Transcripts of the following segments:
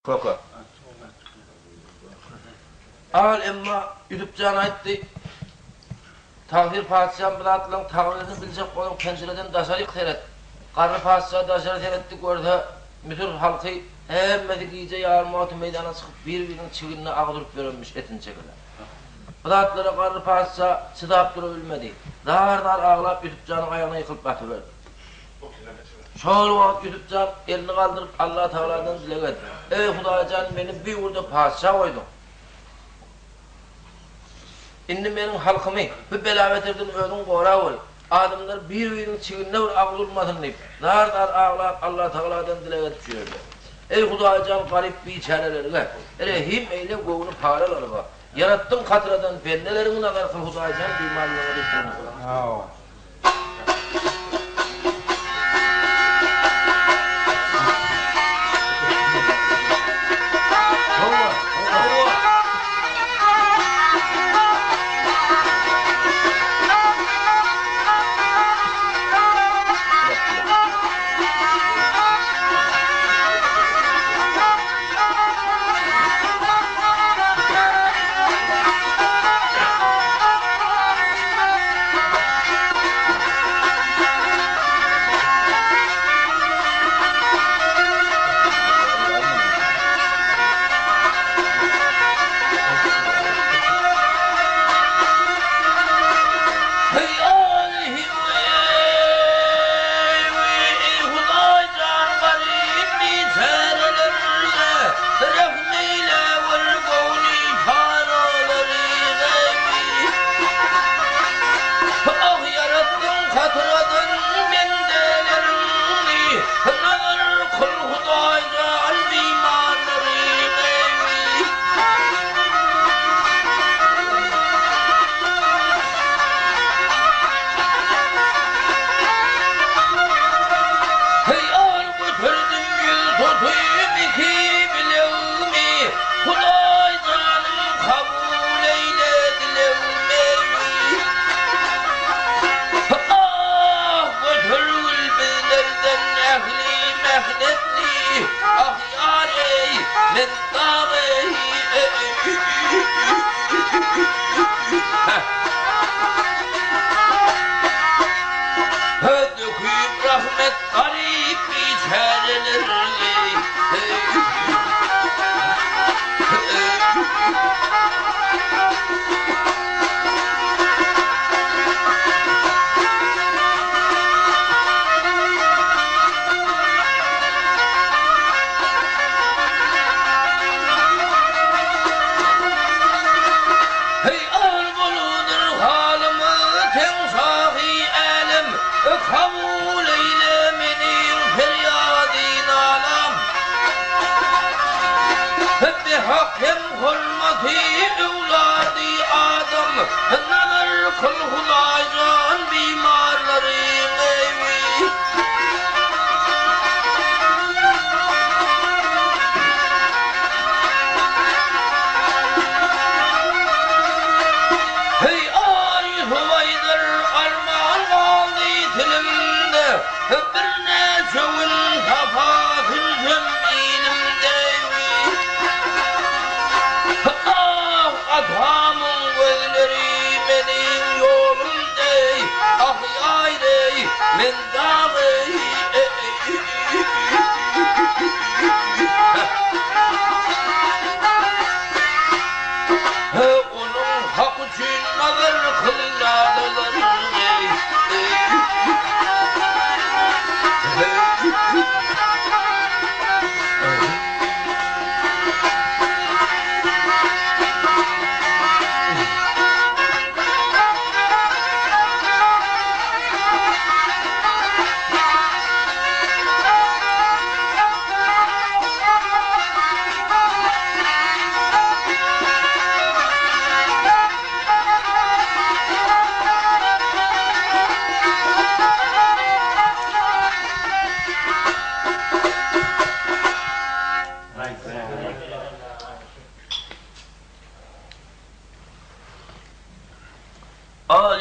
Kaka. Ağal emma Yusufcan aytti. Tahir padişahın bilatlan tahvilini bilecek olan pencereden daşarık seyret. Karı padişahı daşarı seyrettik orada mütür halkı hemmedi iyice yarmağıtı meydana çıkıp birbirinin çiğinine ağdırıp verilmiş etin çekiler. Bilatlara karı padişahı çıdap durabilmedi. Dar dar ağlayıp Yusufcan'ın ayağına yıkılıp batıverdi. Çoğul vakit Yusufcan elini kaldırıp Allah Teala'dan dilek etti. Ey Hudacan beni bir vurdu padişah koydun. Şimdi benim halkımı bir belavet edin ödün kora ol. Adamlar birbirinin çiğinine ağlılmadın deyip dar dar ağlayıp Allah Teala'dan dilek etmişlerdi. Ey Hudacan garip bir içerilerine rehim eyle kovunu paralarına yarattın katıradan bendelerimin kadar kıl Hudacan bimarlığına düştüğünü.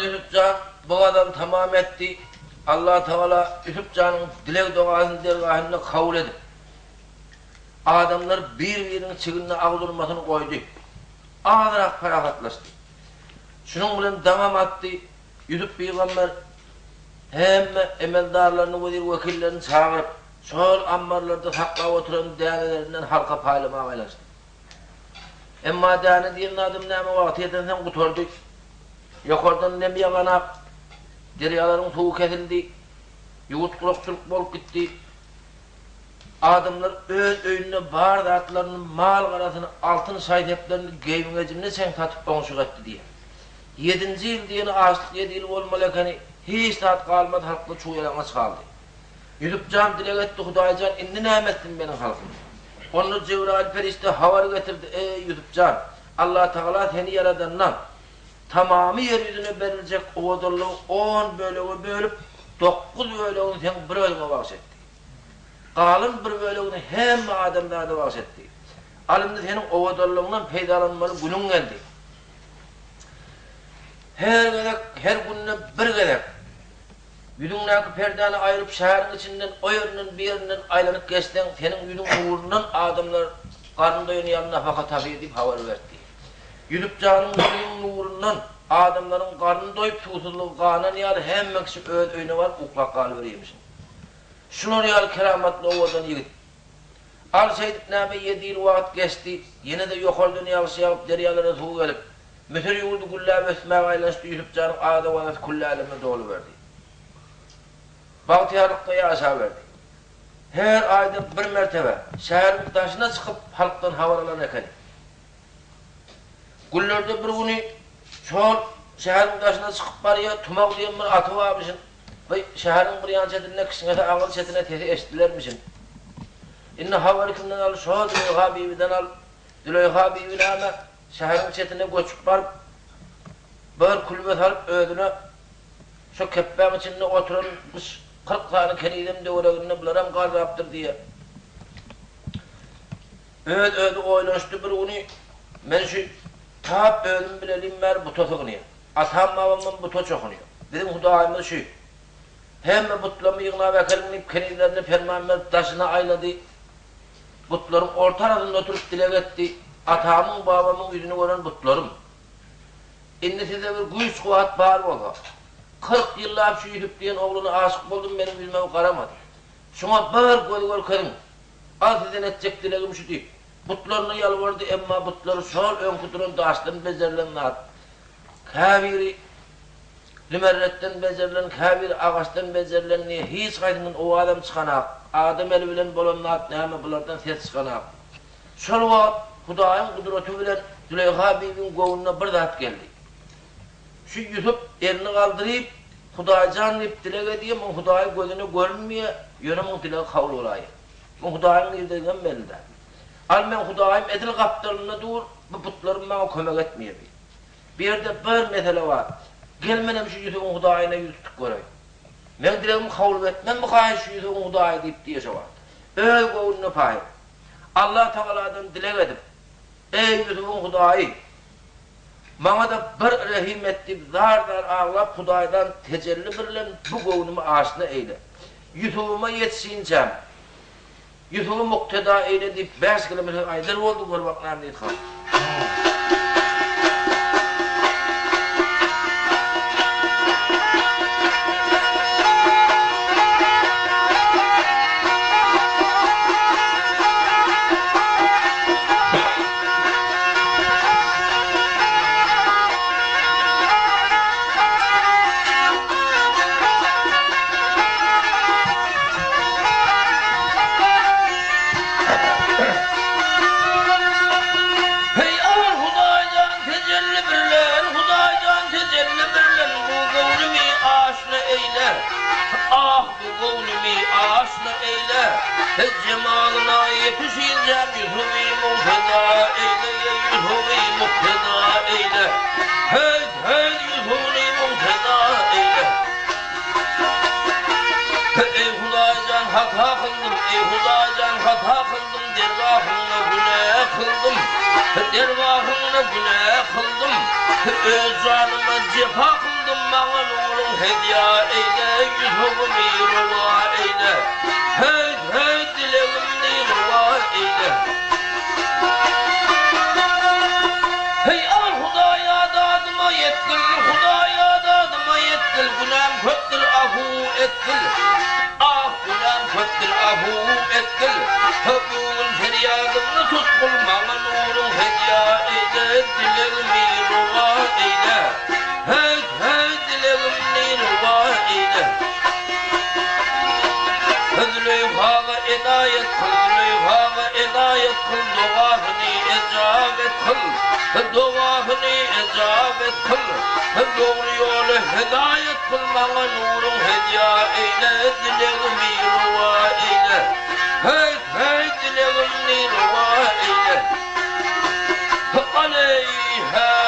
Yusufcan bu adam tamam etti. Allah Teala Yusufcan'ın dilek duasını dergahında kabul edip Adamlar bir-birinin çigilini ağdurmasını koydu. Ağdırak parakatlaştı. Şunun bilen devam etti. Yüzüp Peygamber hem emeldarlarını ve vekillerini çağırıp sol ambarlarda sakla oturan değerlerinden halka paylama başladı. Emma değerli diyen adım neyme vakti yetensen kuturdu. Yukarıdan nemiye kanak, deryaların tuğu kesildi, yuğut kulakçılık bolup gitti. Adamlar öz önüne bağırdı atlarının mal karasını, altın sayteplerini geyvingecimle sen tatıp bonşuk etti diye. 7. yıl diyeni açlık 7 yıl olmalakani hiç tat kalmadı halkla çuğyalamaz kaldı. Yüzüp can dilek etti Hudaycan, indi nimettin benim halkım. Onu Cebrail perişte havarı getirdi, ey Yüzüp can, Allah Teala seni yaradandan tamamı yeryüzüne verilecek o dolluğu 10 bölüğü bölüp 9 bölüğünü sen bir bölüğüne bahsetti. Kalın bir bölüğünü hem adamlarda bahsetti. Alimde senin o dolluğundan peydalanmalı günün geldi. Her gününe bir gedek. Yüzündeki perdeni ayırıp şehrin içinden o yerinden bir yerinden aylanıp geçten senin yüzün uğrundan adamlar karnında yanına nafaka tabi edip havar verdi. Yüzüp canın yüzünün uğrundan adamların karnını doyup tuğsuzluğu kanan yal hem kişi öz önü var uklak kalıveriymişsin. Şunun yal keramatlı ovadan yigit. Al Seyyid Nabi 7 yıl vakit geçti. Yine de yukarıdan yağışı yapıp deryalara tuğu gelip mütür yurdu kullâ ve esmâ aylanıştı Yüzüp canın ağda vanet kullâ aleme doğru verdi. Bahtiyarlıkta yaşa verdi. Her ayda bir mertebe şehrin taşına çıkıp halktan havalanan ekeli. Güllerde bir günü çol şehrin taşına çıkıp barıya tumak diyen bir atı varmışın ve şehrin bir yan çetinine kışına da ağıl çetine tezi eştilermişin. İnne havalı kimden al, şol Düleyha Bibi'den al, Düleyha Bibi'ne ama şehrin çetine göçüp varıp böyle kulübet alıp ödüne şu keppem içinde oturulmuş 40 tane kenidem de oraya bularam kar yaptır diye. Öyle oynaştı bir onu. Ben şu tap ölüm bilelim ver bu tosuğunuyor. Atam babamın bu toçokunuyor. Dedim Hudayımız şu. Hem butlamı yığına vekelinip kendilerini permanent taşına ayladı. Butlarım orta arasında oturup dilek etti. Atamın babamın yüzünü gören butlarım. İnne size bir güç kuvvet bağır oldu. 40 yıllar şu Yüzüp diyen oğluna aşık oldum benim yüzüme karamadı. Şuna bağır gol kırın. Al sizden edecek dileğim şu değil. Butlarına yalvardı emma butları sol ön kuturun daştan bezerlenler. Kaviri Zümerretten bezerlen, kavir ağaçtan bezerlen niye hiç kaydının o adam çıkanak. Adam eli bilen bolanlar neyme bulardan ses çıkanak. Sol vaat Hudayın kudreti bilen Züleyha Bibi'nin govununa bir dağıt geldi. Şu Yüzüp elini kaldırıp Hudaycan deyip dilek edeyim, o Hudayı gözünü görünmeye yönümün dilek kavul olayı. Bu Hudayın girdiğinden belli de. Al ben Hudayım edil kaptarına dur, bu putlarım bana kömek etmeye bir yerde bir mesele var. Gelmenem şu Yüzüp'ün Hudayı'na yüz tutuk göreyim. Ben dileğimi kavul etmem mi kayın şu Yüzüp'ün Hudayı deyip diye şey var. Öyle kovulunu payım. Allah Teala'dan dilek edip, ey Yüzüp'ün Hudayı, bana da bir rahim etti, zar ağlap Huday'dan tecelli birlen bu kovunumu aşına eyle. Yüzüp'üme yetişince, Yüzüp'ü mukteda eyle deyip 5 kilometre aydır oldu görmekler deyip kaldı. Cemalına yetişince Yüzüp'ü muhteda eyle, Yüzüp'ü muhteda eyle. Hey hey Yüzüp'ü muhteda eyle. Ey Hudaycan hata kıldım, ey Hudaycan hata kıldım, dergahına günah kıldım, dergahına günah kıldım. Öz canıma cefa kıldım, bana nurun hediye eyle, Yüzüp'ü rıva eyle. Hey hey dileğimni rıva eyle. Hey al Hudaya dadıma yetkil, Hudaya dadıma yetkil, günahım köttür afu etkil. Ah günahım köttür afu etkil. Bugün feryadımı tutkul, bana nurun hediye eyle, dileğimi ruva eyle. Hey hey dileğimi ruva eyle. Züleyha'a inayet kıl, Züleyha'a inayet kıl, duafını icabet kıl, duafını icabet kıl, doğru yolu hidayet kıl, bana nurun hediye eyle, dileğimi ruva eyle. Hey hey dileğimi ruva eyle. Aleyha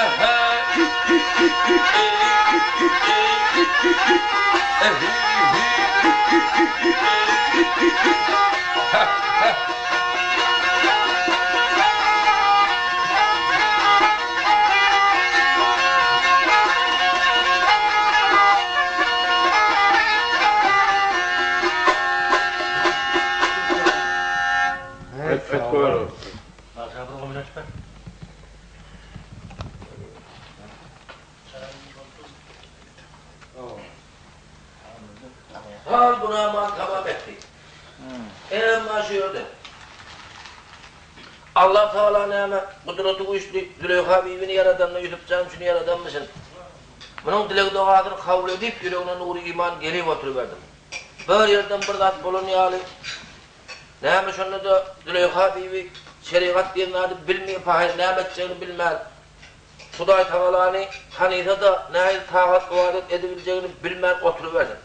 Hal buna mahkama etti. Maşıyordu. Allah Teala neyme kudreti güçlü Züleyha bibini yaradanla Yusuf Can şunu yaradan mısın? Bunun dilek duasını kabul edip yüreğine nuru iman gelip oturuverdim. Böyle yerden bir zat bulunuyalı. Neyme şunu da Züleyha bibi şeriat dinlerini bilmeye fahir neymeteceğini bilmez. Huday Teala'nı tanıysa da neyle taat vaat edebileceğini bilmez oturuverdim.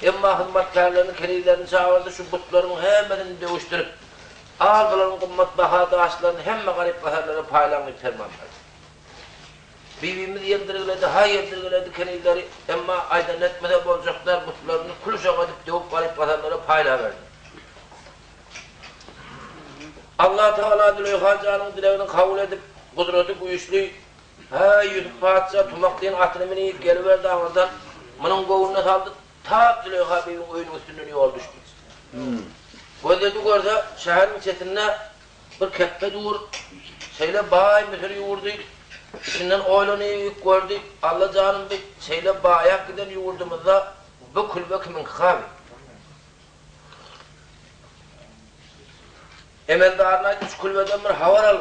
Emma hizmetkarlarını, kendilerini çağırdı, şu putların hemmerini dövüştürüp ağırların kımmet bahada ağaçlarını hemme garip kaharlara paylanıp terman verdi. Bibimiz yendirgiledi, ha yendirgiledi kendileri, emma aydan etmede bozacaklar putlarını kuluşa edip dövüp garip kaharlara payla verdi. Allah Teala Züleyha Can'ın dileğini kabul edip kudreti güçlü, ha Yusuf Padişah tumaklığın atını binip geliverdi ağırdan, bunun kovununa saldı. Ta Züleyha Bey'in oyunun üstünden yol düştü. Gözledi görse şehrin içerisinde bir keppe dur, şeyle bağ müsürü yoğurdu, içinden oğlanı yük gördü, Allah canım bir şeyle bağayak giden yoğurdumuzda bu kulbe kimin kavi. Emeldarına üç kulbeden bir havar al,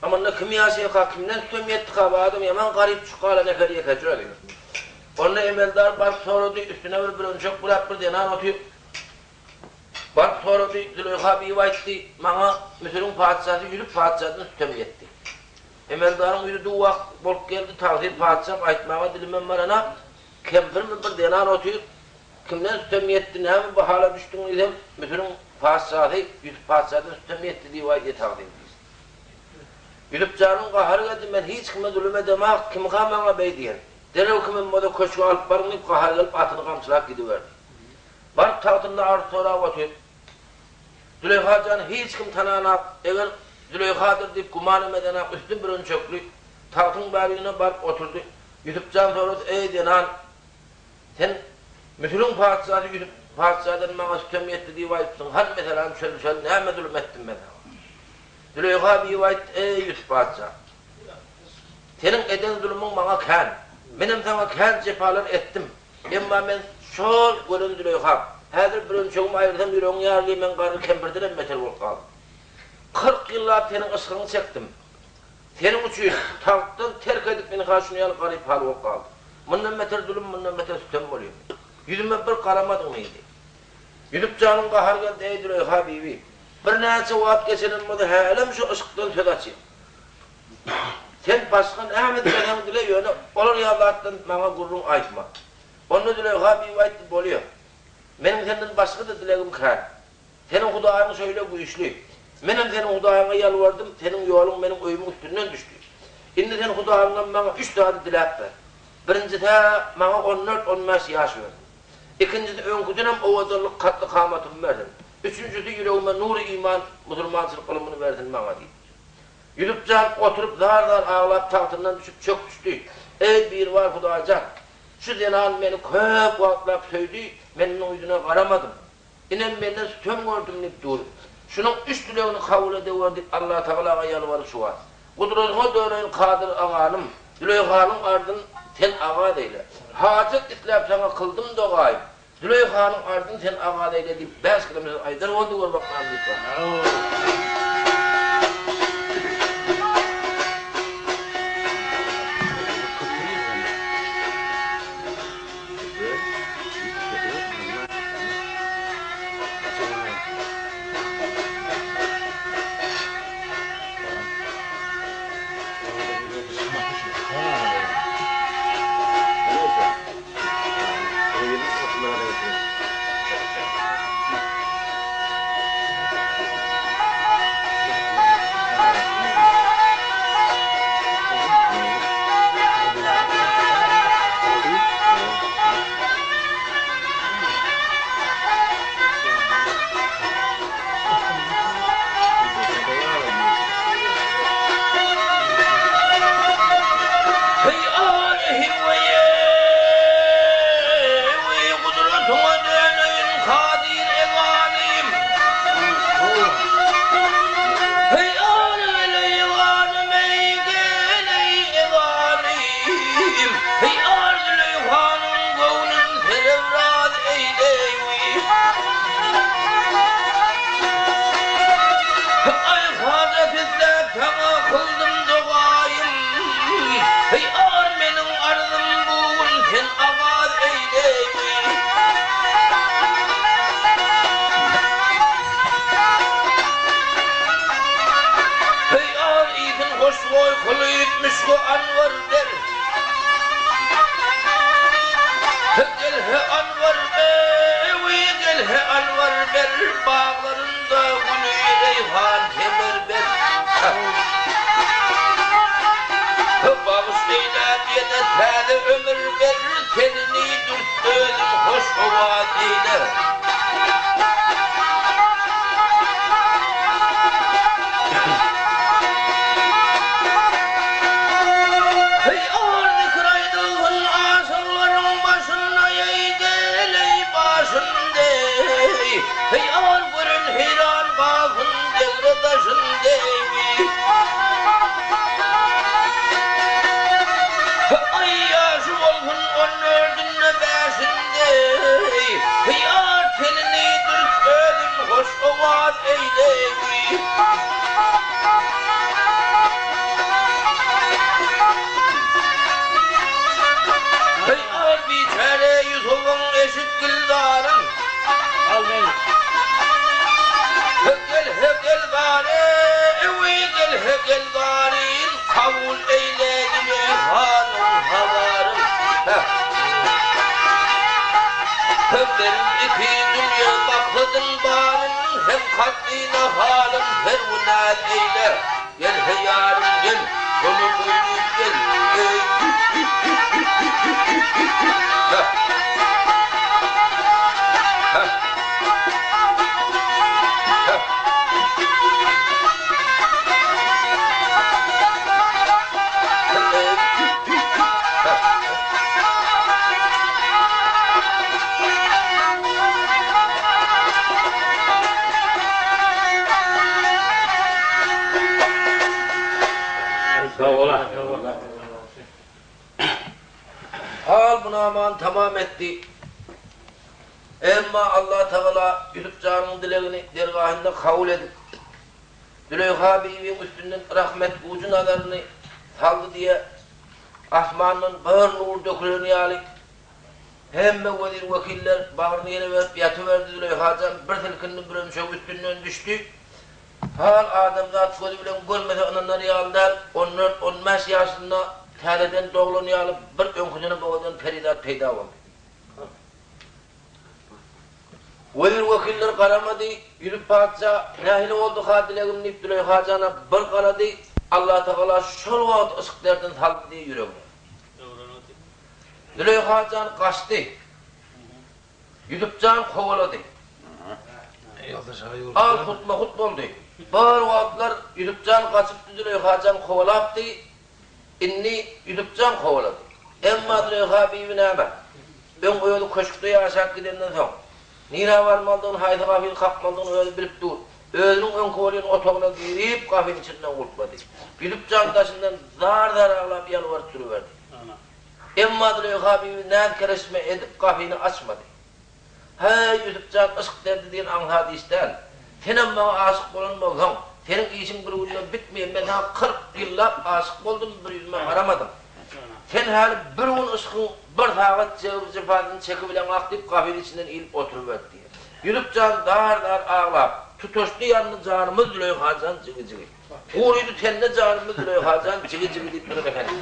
ama ne kimyası kimden tutum yetti kavi adam yaman garip çıkala neferiye kaçıyor. Onunla emeldar bark sorudu, üstüne bir önçök bulat bir denan otuyor. Bark sorudu, Züleyha biva etti, bana Mısır'ın padişahı yürüp padişahını sütem etti. Emeldarın yürüdüğü vakit bol geldi, tavsiye padişah aytmama dilimem var ana, kempir mi bir denan otuyor, kimden sütem etti, ne mi bu hala düştün dedim, Mısır'ın padişahı yürüp padişahını sütem etti diye diye tavsiye ediyoruz. Yürüp canın kaharı geldi, ben hiç kime zulüm demek, kim bana bey diyen. Derel kimin moda koşu alıp barınıp kahar gelip atını kamçılak gidiverdi. Barıp tahtında arı sonra otuyor. Züleyha Can'ı hiç kim tanıyana, eğer Züleyha'dır deyip kumanı medena üstün bir önçöklü, tahtın bariyine barıp oturdu. Yusuf Can soruyordu, ey denan, sen Müslüm padişahı Yusuf padişah'dan bana sütem yetti diye vayıpsın. Hadi mesela şöyle ne zulüm ettim mesela. Züleyha bir vayıp, ey Yusuf padişah, senin eden zulümün bana kan. Benim sana kâr cefalar ettim. Ama ben çok görün Züleyha. Hazır bir önçoğumu ayırsam yüreğini yarlayayım, ben karı kempirdiren metal olup kaldım. 40 yıllar senin ışkını çektim. Senin için tahttan terk edip beni karşına yanıp garip hal olup kaldım. Bundan metal zulüm, bundan metal sütem oluyor. Yüzüme bir karamadın mıydı? Yürüp canım kahar geldi, ey Züleyha bibi. Bir neyse vaat geçenin modu, helem şu ışıktan söz açayım. Sen başkan Ahmet Bey'in dile yönü, olur ya Allah'tan bana gurrun aytma. Onu Züleyha bir vayt boluyor. Benim senden başka da dileğim kâr. Senin hudayını söyle güçlü. Benim senin hudayına yalvardım, senin yolun benim öyümün üstünden düştü. Şimdi senin hudayından bana 3 tane dilek ver. Birincisi bana 14-15 yaş ver. İkincisi önküdünem ovadırlık katlı kamatımı verdin. Üçüncüsü yüreğime nur-u iman, musulmansılık kılımını verdin bana diye. Yusuf Can oturup zar zar ağlayıp tahtından düşüp çök düştü. Ey bir var Hudacan, şu zenan beni köp vaklap söyledi, benim yüzüne karamadım. İnen benden sütüm gördüm deyip dur. Şunun üç dileğini kabul ediverdi Allah Teala'ya yalvarıp şu var. Kudretine döneyin kadir ağanım, Züleyha'nın ardın sen ağa deyle. Hacet itlap sana kıldım doğayım. Züleyha'nın ardın sen ağa deyle deyip 5 kilometre aydır oldu var bakalım lütfen. Hal buna aman tamam etti. Emma Allah Teala Yusuf Can'ın dileğini dergahında kabul edip Züleyha Bibi'nin üstünden rahmet ucu nazarını saldı diye asmanın bağır nur döküleni yali hemme vezir vekiller bağırını yere verip yatıverdi Züleyha Can bir tilkinin bir ömşek üstünden düştü. Hal Adem zat gözü bilen görmese onları yaldan 10-15 yaşında tədədən doğulunu alıp bir önkücünü boğadan peridat peyda oldu. Vezir vekiller karamadı, yürüp padişah nahili oldu hadilegim deyip Züleyha Can'a bir karadı, Allah Teala şol vaat ısıklardan saldı diye yüreğine. Züleyha Can kaçtı, Yusuf Can kovaladı. Al hutma oldu. Bağır vaatlar Yusuf Can kaçıp Züleyha Can kovalaptı, inni Yusuf Can kovaladı. Emma Züleyha Bibi nâme, ben o yolu köşkte yaşak gidenden sonra, nira varmaldığın, hayda gafil kalkmaldığın öyle bilip dur. Özünün ön kolunu otağına girip kafenin içinden kurtmadı. Bilip candaşından dar dar ağlayıp yalvarıp duruverdi. Emma Düleyh Habibi ne keresme edip kafeni açmadı. Hey Yusuf Can ışık derdi diyen anladı işten. Senin bana aşık olunmadan, senin işin grubundan bitmeyen ben 40 yıllar aşık oldum bir yüzüme varamadım. Sen hali bir gün ışıkın bir saat cefasını çekibilen aktif kafenin içinden ilip oturuverdi. Yusuf Can dar dar ağlayıp tutuştu yanını canımız Düleyh Hacan cıgı cıgı. Uğruydu tenne canımız Düleyh Hacan cıgı cıgı deyip durun efendim.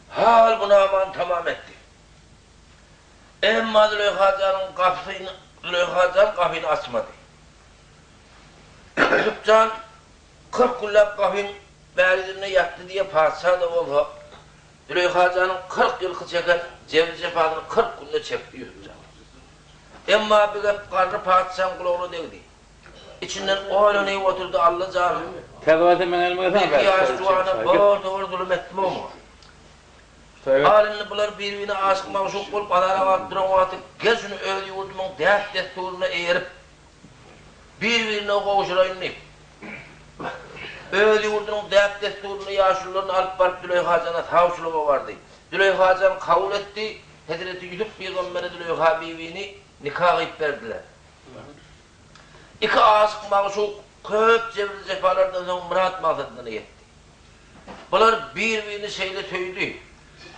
Hal buna aman tamam etti. Emma Züleyha Can'ın kapısını, Züleyha Can kapını açmadı. Yusufcan 40 güllep kafin bäridirine yattı diye padişah da oldu. Züleyha Can'ın 40 yılkı çeken ceviz cefaını 40 günde çekti Yusufcan. Emma bir gep karnı padişahın kulağına değdi. İçinden oynayıp oturdu Allah canım. Tezavate ben elime Bir yaş duana doğru zulüm ettim ama. Halini bular birbirine aşık mavşuk bulup adana attıran vakti gezini öldü yurdumun dert desturuna eğirip birbirine kovuşurayın neyip. Öldü yurdunun dert desturunu yaşlılarını alıp barıp Züleyha Can'a tavşuluğa vardı. Züleyha Can kabul etti, Hazreti Yusuf Peygamber'e Züleyha bibini nikah edip verdiler. İki aşık mavşuk köp cevriz cefalardan sonra murat mağazatlarına yetti. Bunlar birbirini şeyle söyledi.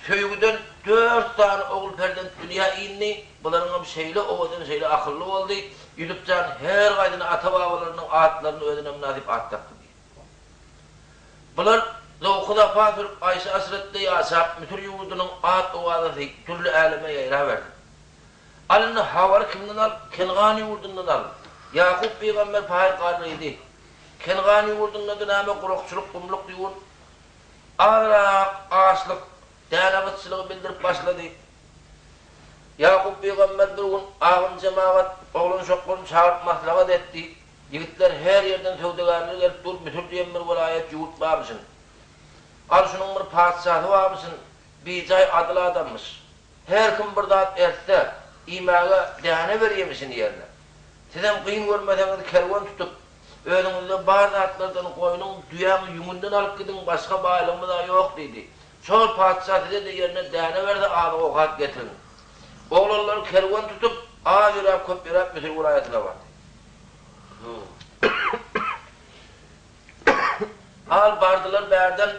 Söygüden 4 tane oğul perden dünya inni, bunların şeyle oğuldan şeyle akıllı oldu. Yusufcan her kaydına ata babalarının atlarını ödüne münasip at taktı diye. Bunlar Zavkuda Fatır Ayşe Asret'te yaşap, mütür yurdunun at oğadası türlü aleme yayra verdi. Alını havarı kimden al? Kenğani yurdundan al. Yakup Peygamber pahir karlıydı. Kenğani yurdundan döneme kurukçuluk, kumluk yurt. Ağırak, ağaçlık, dânavatçılığı bildirip başladı. Yakup Peygamber bir gün ağın cemaat, oğlun şoklarını çağırıp maslahat etti. Yigitler her yerden sevdiğlerini gelip dur, mütür diyen bir vilayet yurt var mısın? Al şunun bir padişahı var mısın? Bir cay adlı adammış. Her kim bir dağıt etse, imaga dâne veriyemişsin yerine. Sizden kıyın görmedeniz kervan tutup, önünüzde bazı atlardan koyunun düyanı yumundan alıp gidin, başka bağlımı da yok dedi. Çoğul padişah size de yerine dâne verdi, ağlı okat getirin. Oğlanlar kervan tutup, ağ yürek köp yürek mütür vilayetine vardı. Al bardılar bärden,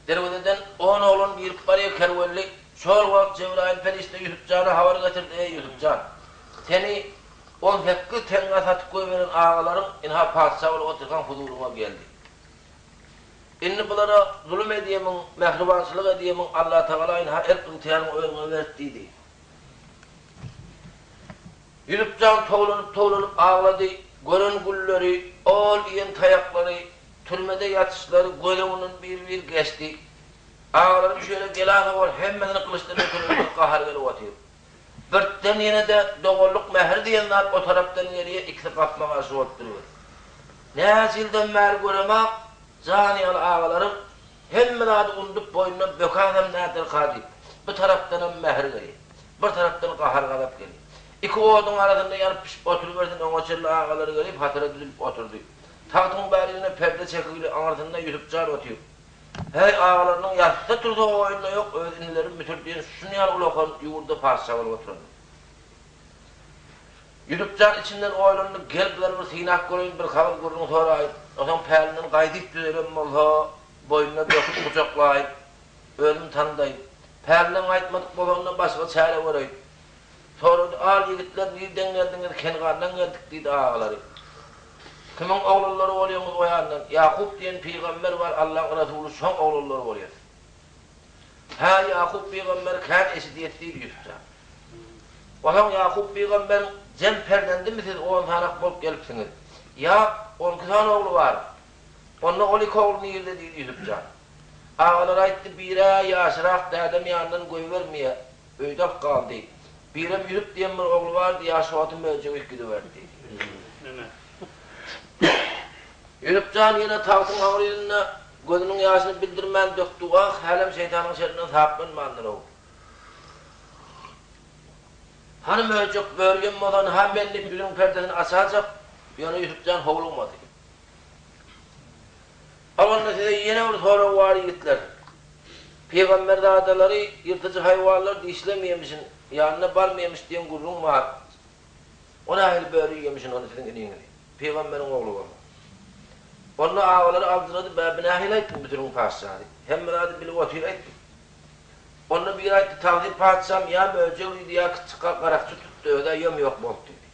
dervededen 10 oğlun bir paraya kervelli, çoğul vakt Cebrail Feliş'te Yusufcan'a havar getirdi, ey Yusufcan. Seni 10 hakkı tenga satıp koyuveren ağaların inha padişah olup oturkan huzuruma geldi. İnni bunlara zulüm ediyemin, mehribansılık ediyemin Allah-u Teala inha ilk imtihanımı önüne verttiydi. Yusufcan toğlanıp ağladı, görün gülleri, ol iyen tayakları, türmede yatışları gözümünün bir geçti. Ağlarım şöyle gelahı var, hemmesini kılıçlarına kırılmış kahar gelip atıyor. Birden yine de doğulluk mehir diyenler o taraftan yeriye ikisi kapma karşı oturuyor. Nezilden mehir göremek, zaniyalı ağalarım, hemmeni adı undup boynuna bökanem nedir kadir. Bir taraftan mehir geliyor, bir taraftan kahar galap geliyor. İki oğlun arasında yanıp pişip oturuversin, ona çırlı ağaları gelip hatıra düzülüp oturdu. Tahtın bärine perde çekili anartında Yusufcan otuyor. Hey ağalarının yatıda turda o oyunda yok, öğrenilerin mütürdüğün şunu yal ulakan yurda padişah olup oturdu. Yusufcan içinden oylanını geldiler bir sinak görün, bir haber görün sonra ait. O zaman pärinin kaydık düzelim olsa, boynuna döküp kucaklayıp, ölüm tanıdayım. Pärinin aitmadık boğanına başka çare varayım. Sonra al yigitler nereden geldiniz, Kenğan'dan geldik dedi ağaları. Kimin oğulları oluyorsunuz o yandan? Yakup diyen peygamber var, Allah'ın Resulü son oğulları oluyor. Ha Yakup peygamber kan eşitiyetiydi Yusufcan. O zaman Yakup peygamber cem perdendi mi siz 10 tane bulup gelipsiniz? Ya 12 tane oğlu var. Onunla 12 oğlunu yerle değil Yusufcan. Ağalar ayıttı bire yaşırak dedem yanından koyuvermeye öydap kaldı. Birem Yusuf diyen bir oğlu vardı, yaşıvatın mevcek gidiverdi. Yusufcan yine tahtın ağrıyla gözünün yaşını bildirmen döktü ah, helem şeytanın şerrinden sapman mandır o. Hani mevcek bölgem olan hem belli birinin perdesini asacak, yana Yusufcan hovlamadı. Allah'ın size yine bir soru var yigitler. Peygamber dağdaları yırtıcı hayvanlar dişlemeyemişsin, yanına barmayemiş diyen gurrun var. Ona ayrı böyle yemişsin onu sizin elini. Peygamberin oğlu var. Onun ağaları aldıradı, ben binahil ettim bütün padişahı. Hem beraber bile otur ettim. Onun bir ayette tavzir padişahım ya möcevliydi ya karakçı tuttu, öde yem yok bol dedi.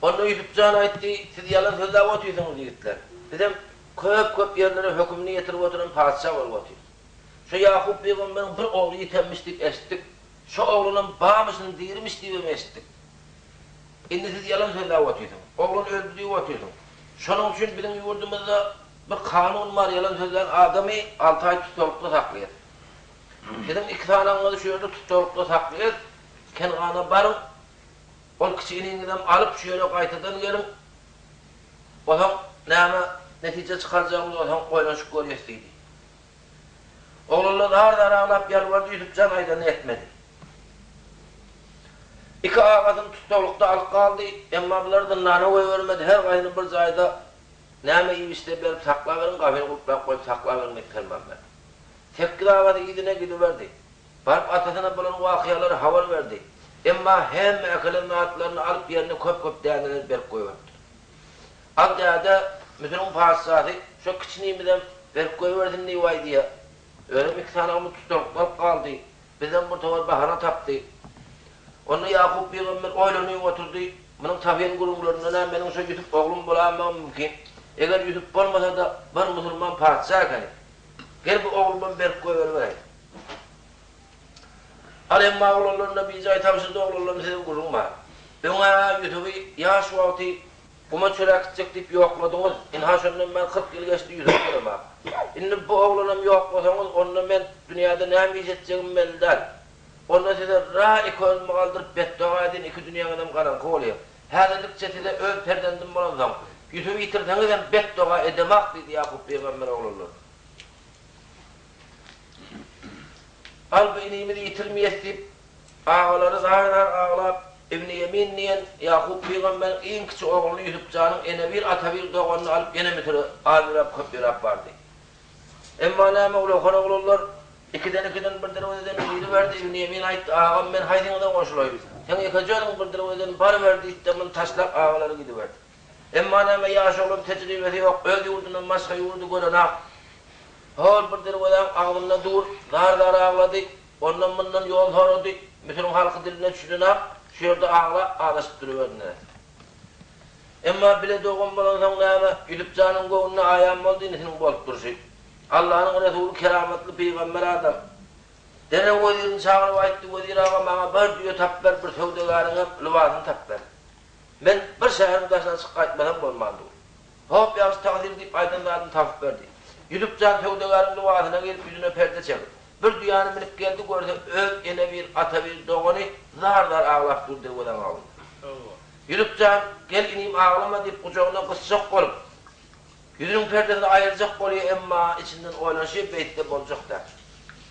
Onun Yusufcan'a etti, siz yalan sözde otuyorsunuz yigitler. Dedim, köp yerlere hükümünü getirip oturan padişah var otuyor. Şu Yakup Peygamber'in bir oğlu yitemmiştik, estik. Şu oğlunun bağmışını değirmiş diye estik. Şimdi siz yalan sözde otuyorsunuz. oğlun öldü diye oturdum. Şunun için bizim yurdumuzda bir kanun var, yalan sözlerin adamı 6 ay tutuklu saklıyor. Dedim 2 tane anladı şu yerde tutuklu saklıyor. Kenana barın, o kişiliğinden alıp şu yere kaytadan gelin. O zaman netice çıkaracağımız o zaman oynaşık görüyorsaydı. Oğlunla dar ağlayıp yalvardı, yüzüp can aydanı etmedi. 2 ağabeyim tutuklukta alıp kaldı, ama bunlar da nane vermedi, her kayını bir zayda neme iyi işte verip saklaverin, kafeni kulplayıp koyup saklaverin ettirmem ben. Tek ağabeyim gidine gidiverdi. Varıp atasına bulan vakıyaları havar verdi. Ama hem ekelerin atlarını alıp yerine köp değerleri berip koyuverdi. Agda'da müdürün padişahı şu kıçınımdan berip koyuverdin ne vay diye. Öyle 2 tane amı tutuklar kaldı. Bizden bir tavar bahana taptı. Onu Yakup Peygamber oylanıyor oturdu. Bunun tafiyen kurumlarından benim şu YouTube oğlum bulamam mümkün. Eğer YouTube olmasa da bir Müslüman padişah yani. Gel bu oğlumun berip koyuverdi. Alemma oğullarına bir cay tavsızda oğullarına size kurulma. Bana YouTube'u yaş vakti kuma çörek gidecek deyip yokladınız. İnhaşondan ben 40 yıl geçti YouTube kurulma. Şimdi bu oğlanım yoklasanız onunla ben dünyada ne yiyeceğim belden. Onunla size ra-i kölümü kaldırıp beddua edin 2 dünyadan karan oluyor. Her dedikçe size öl perdendim bulanzam. YouTube'u yitirseniz ben beddua edemek dedi Yakup Peygamber oğullarına. Al inimizi yitirmeyes deyip ağaları zahirler ağlayıp İbn-i Yemin diyen Yakup Peygamber'in en küçük oğlunu Yusuf Can'ın ene bir ata bir doğanını alıp gene mütürü ağırlap köpürap vardı. Emma nâme oğullar 2'den bir dervazeden biri verdi İbn-i Yemin ayıttı ağam ben haydin'den koşulayım. Sen yıkacağın bir dervazeden para verdi ittemini taşlak ağaları gidiverdi. Emma nâme yaş oğlum tecrübesi yok öldü yurdundan maşka yurdu gören hol bir dervazeden ağzımda dur dar ağladı ondan bundan yol horodu bütün halkı diline düşürün şu yerde ağlaşıp duruverdiler. Emma bile doğum bulansan nâme Yusuf Can'ın koğununa ayağım olduğunu senin bolup duruşu. Allah'ın Resulü kerametli peygamber adam. Dene vedirin çağırıp ayıttı vedir ağa bana bir diyor tap ver bir sevdegarına lüvazını tap ver. Ben bir şehrin taşına çık kaytmadan olmadı. Hop yavuz takdir deyip aydınlarını tap verdi. Yusuf Can sevdegarın lüvazına gelip yüzüne perde çekip. Bir dünyanın binip geldi gördü öl ene bir ata bir doğunu zar ağlap durdu odan ağladı. Yusuf Can gel ineyim ağlama deyip kucağına kısacak olup. Yüzünün perdesini ayıracak oluyor ama içinden oynaşıyor beytte bolacak da.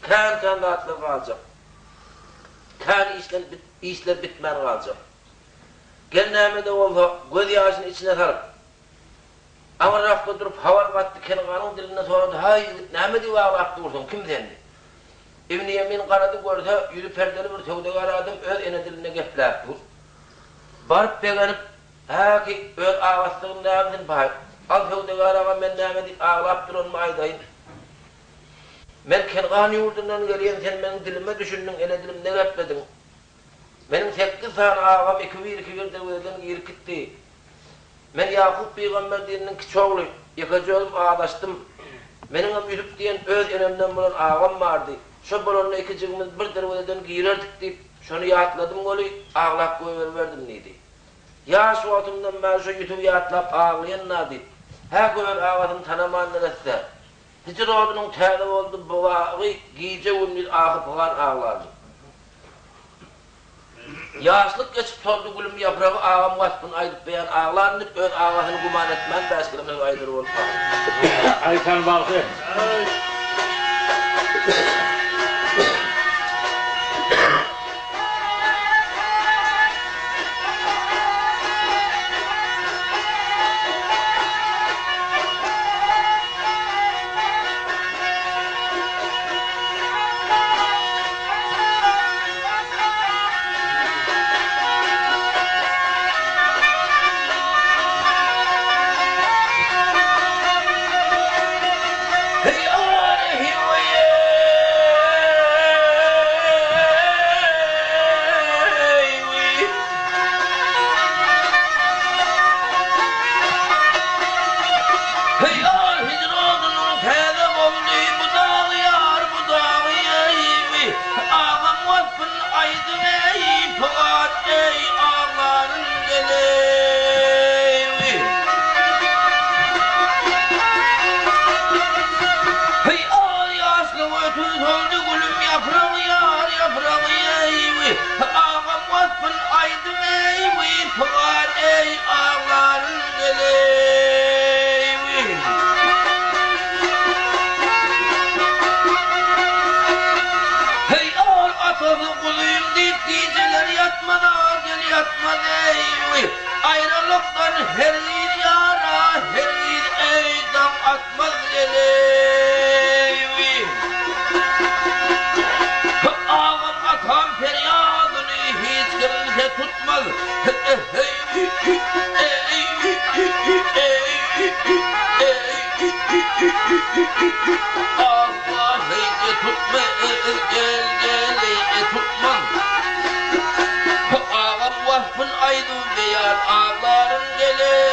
Kan rahatlığı kalacak. Kan işler bitmen kalacak. Gel nâmede olsa göz yaşını içine sarıp. Ama rafta durup havar battı kenanın diline sordu. Hay nâmede ağlattı vursun kim sendi? İbn-i Yemin karadı gördü yüzü perdeli bir sevdegar adam öz ene diline gefler dur. Barıp beğenip ha ki öz ağastığın nâmedin bahar. Al sevdegar ağam ben nâmedi ağlap durun mu aydayın. Ben Kengan yurdundan geliyen sen benim dilime düşündün, ene dilim ne gepledin. Benim 8 tane ağam 2-1 devleden giyir gitti. Ben Yakup Peygamber dininin küçoğlu, yıkacağım ağlaştım. Benim Yusuf diyen öz enemden bulan ağam vardı. Şu bulanla 2 cığımız bir devleden giyirerdik deyip, şunu yatladım golü, ağlap koyuverdim neydi. Yaş vaatımdan ben şu Yusuf'u yatlap ağlayan neydi. Her koyur ağasını tanıman neresi. Hicr ordunun tääli oldu bu vağı, giyce vurmuş ağıp falan ağlardı. Yaşlık geçip soldu gülüm yaprağı ağam vaspın aydıp beyan ağlardı, ön ağasını kuman etmen, başkırımın aydır olup ağlardı. Aykan Balkı. Hey Allah! Allah heyke tutma gel tutman. Ağam vahfın aydı beyan ağlarım geley.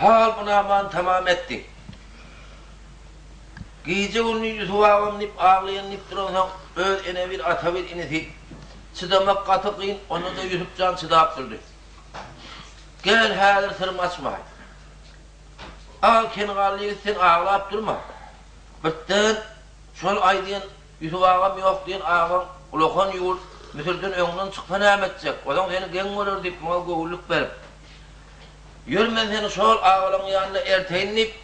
Hal buna aman tamam etti. Gece onu Yusuf ağam nip ağlayan nip duran öz ene bir ata bir ineti. Çıdamak katı kıyın onu da Yusuf can çıdap durdu. Gel her sırım açmayın. Al kenarlığı sen ağlayıp durma. Bitten şol ay diyen Yusuf ağam yok diyen ağam ulakon yur müsürdün önünden çıkpan edecek. Odan seni gen olur deyip mal goğulluk verip. Yürmen seni şol ağalanın yanına erteyinip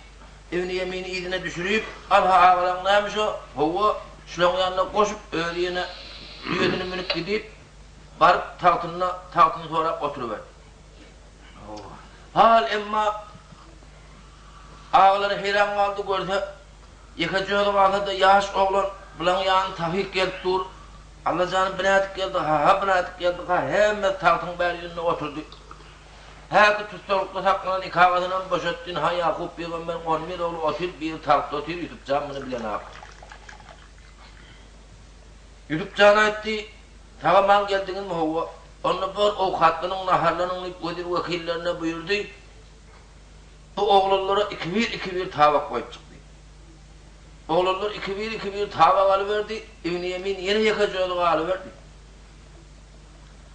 evini yemini izine düşürüp alha ağalan neymiş o? Hova şulanın yanına koşup öğleyene düğedini münüp gidip barıp tahtını sonra oturuverdi. Hal emma ağaları heyran kaldı görse yıkacağım ağada yaş oğlan bulan yanına tafik geldi dur Allah canım binatik geldi ha binatik geldi ha hemen tahtın beriyonuna oturdu. Her tutulukta saklanan ikavadından boşattın ha Yakup Peygamber 11 oğlu otur bir tahtta otur Yusuf Can bunu bilen ağabey. Yusuf Can'a etti tamam geldiniz mi hava? Onu bol avukatlının naharlarının ödül vekillerine buyurdu. Bu oğlanlara iki bir tavak koyup çıktı. Oğlanlar iki bir tavak alıverdi. Evini yemin yine yakacağı alıverdi.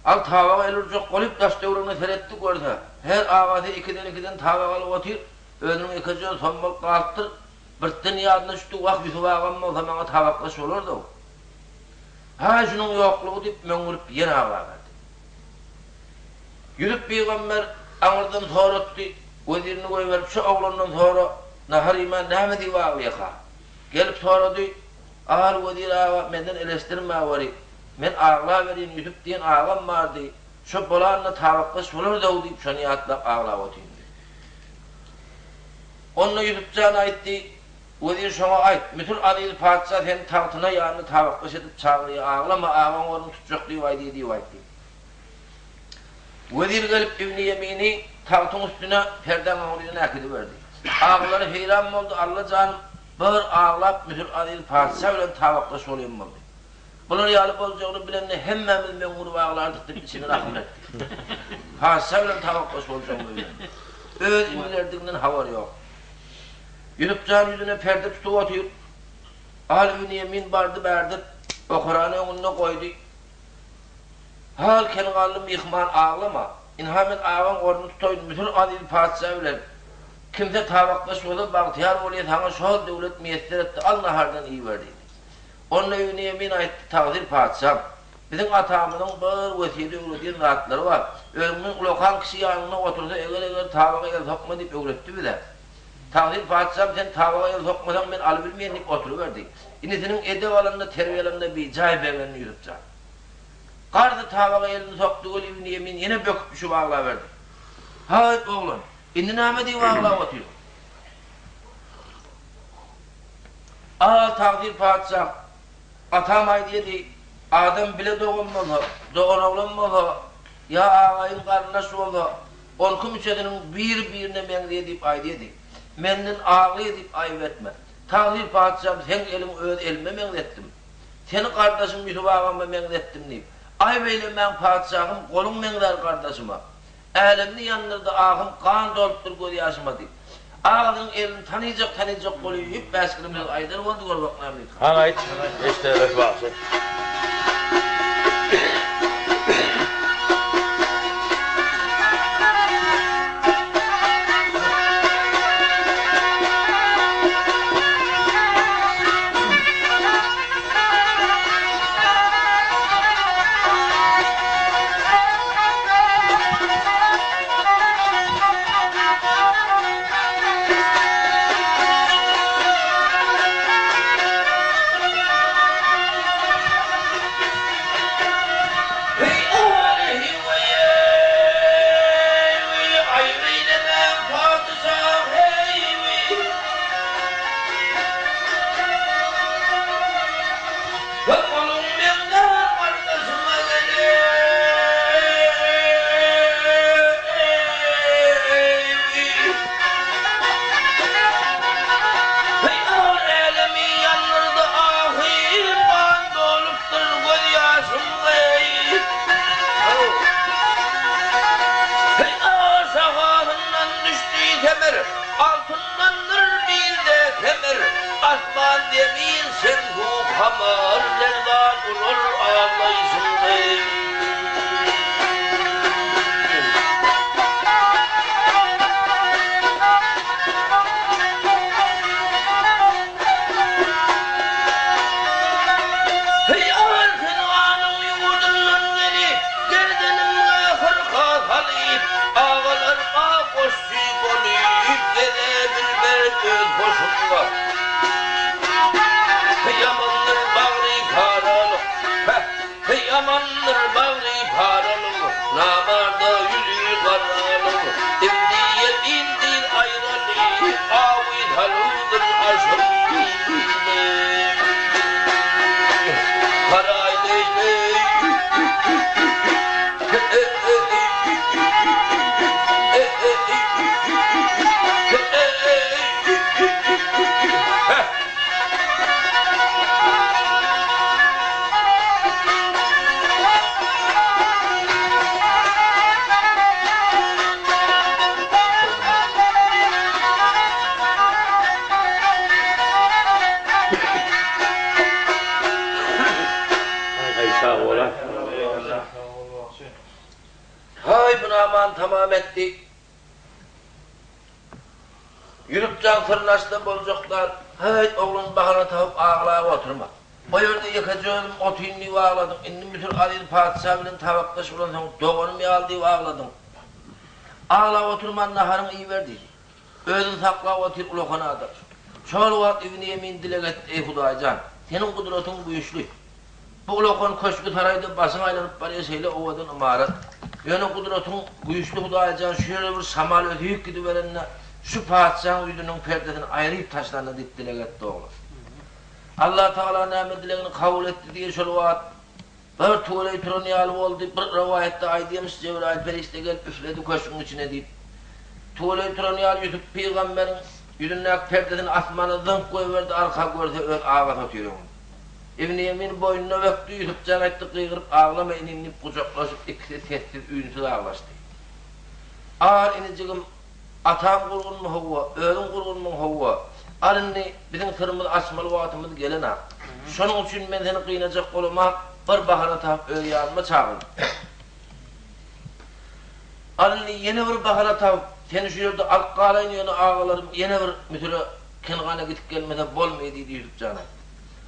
Al tavak elurcak koyup taş devrunu seyretti görse. Her ağabey ikiden tavak alıp otur. Önünün yakacağı son balıkta arttır. Birtten yadına düştü vak Yusuf ağamma o zaman tavaklaş olurdu o. Ha şunun yokluğu deyip möngürüp yine ağabey. Yusuf Peygamber anırdan sonra etti. Vezirini koyuverip şu oğlandan sonra nahar iman nehmedi vağı yaka. Gelip sonra diyor, ağal vezir ağa menden eleştirme ağabey. Men ağla vereyim Yusuf diyen ağam vardı. Şu bolanla tavaklaş olur da o deyip şu niyatlap ağla otayım. Onunla Yusuf Can'a etti. Vezir şuna ait. Mütür Ali'li padişah senin tahtına yanını tavaklaş edip çağırıyor. Ağlama ağam onu tutacak diyor vay diye. Vezir gelip İbn-i Yemin'i tahtın üstüne perden ağlıyla nakidi verdi. Ağları heyran oldu. Allah canım bağır ağlap Mütür Ali'li padişah ile tavaklaş olayım oldu. Bunları yalıp olacağını bilenle hemmemiz memuru bağlardık deyip içine rahmet ettik. Padişah ile tavaklaş olacağını bilen. Öz imirlerdiğinden havar yok. Yürüpcan yüzüne perde tutup otuyor. İbn Yemin bardı berdi. O Kur'an'ı önüne koydu. Hal kengalım yıkman ağlama. İnhamet ağan ornu tutoyun. Bütün adil padişah bilen. Kimse tavaklaş olup baktiyar oluyor. Sana şol devlet miyetler etti. Al nahardan iyi verdi. Onunla İbn Yemin ayette tağdir padişah. Bizim atamının bir vesiyede öğretiyen rahatları var. Ölümün ulokan kişi yanına oturdu. Eğer tavağa el sokma deyip öğretti bize. Tağdir padişah sen tavağa el sokmadan ben alabilmeyenlik oturuverdi. Yine senin edeb alanında, terbiye alanında bir cahibelerini yürütecek. Kardı tavağa elini soktu, İbn Yemin yine böküp şu bağla verdi. Hay oğlum, indi namedi bağla oturuyor. Al tağdir padişah, atamay dedi, adam bile doğulmalı, doğan oğlanmalı, ya ağayın karnına su oldu, on kümçedinin birine men deyip ay dedi. Menden ağlı edip ayıp etme. Tağdir padişahım sen elime menlettim. Senin kardeşim Yusuf ağama menlettim deyip. Ay beyle men padişahım kolun menler kardeşime. Elimni yanırdı ağım kan doluptur göz yaşıma deyip. Ağının elini tanıyacak koluyu hep baskırımız aydır oldu gol bakmam deyip. Hanayt işte refahsı. Altındandır bir de temir, asman demir sen bu hamar, nereden olur ağlaysın ey. Hey ağırkın ağanın yurdundan geri, gerdenimle hırka kalayıp, ağalarıma koşuyup olayıp, gelebilmez göz boşluğa. Hey amandır bağrı paralı, hey amandır bağrı paralı, namarda yüzü karalı, emniyet indir ayrılı, avit haludur aşırı. Hay buna aman tamam etti. Yürüp can fırlaştı bolcuklar. Hay oğlum bahana tavuk ağlaya oturma. O yerde yakacağım otuyunu ağladım. İndim bütün adil padişahının tavaktaşı bulan doğanımı aldı ağladım. Ağla oturman naharın iyi verdi. Özün sakla otur ulokana adır. Çoğu vakit İbn Yemin dile etti ey Hudacan. Senin kudretin güçlü. Bu ulokan köşkü taraydı basın aylanıp bariye seyle ovadan imaret. Yönü kudretin güçlü Hudacan şöyle bir samal ötüyük gidiverenle şu padişahın yüzünün perdesini ayrıyıp taşlarına dile etti oğlum. Allah Teala nimet dileğini kabul etti diye şöyle vaat. Bir tuğle-i troniyal oldu, bir rivayette aydiyemiz Cebrail perişte gelip üfledi köşkün içine deyip. Tuğle-i troniyal Yusuf Peygamber'in yüzündeki perdesini asmanı zınk koyuverdi, arka gördü, ön ağlat atıyor onu. İbn Yemin boynuna öptü, Yusuf canattı kıygırıp ağlamayın inip kucaklaşıp ikisi sessiz ünsüz ağlaştı. Ağır iniciğim, atam kurgun mu Havva, ölüm kurgun mu Havva? Arınni bizim tırımız asmalı vaatımız gelen ha. Şunun için ben seni kıynacak olma bir bahana tap öyle yanıma çağırın. Arınni yine bir bahana tap seni şu yerde alkalayın yönü ağalarım yine bir mütürü kengana gidip gelmede bolmayı deydi yürüp cana.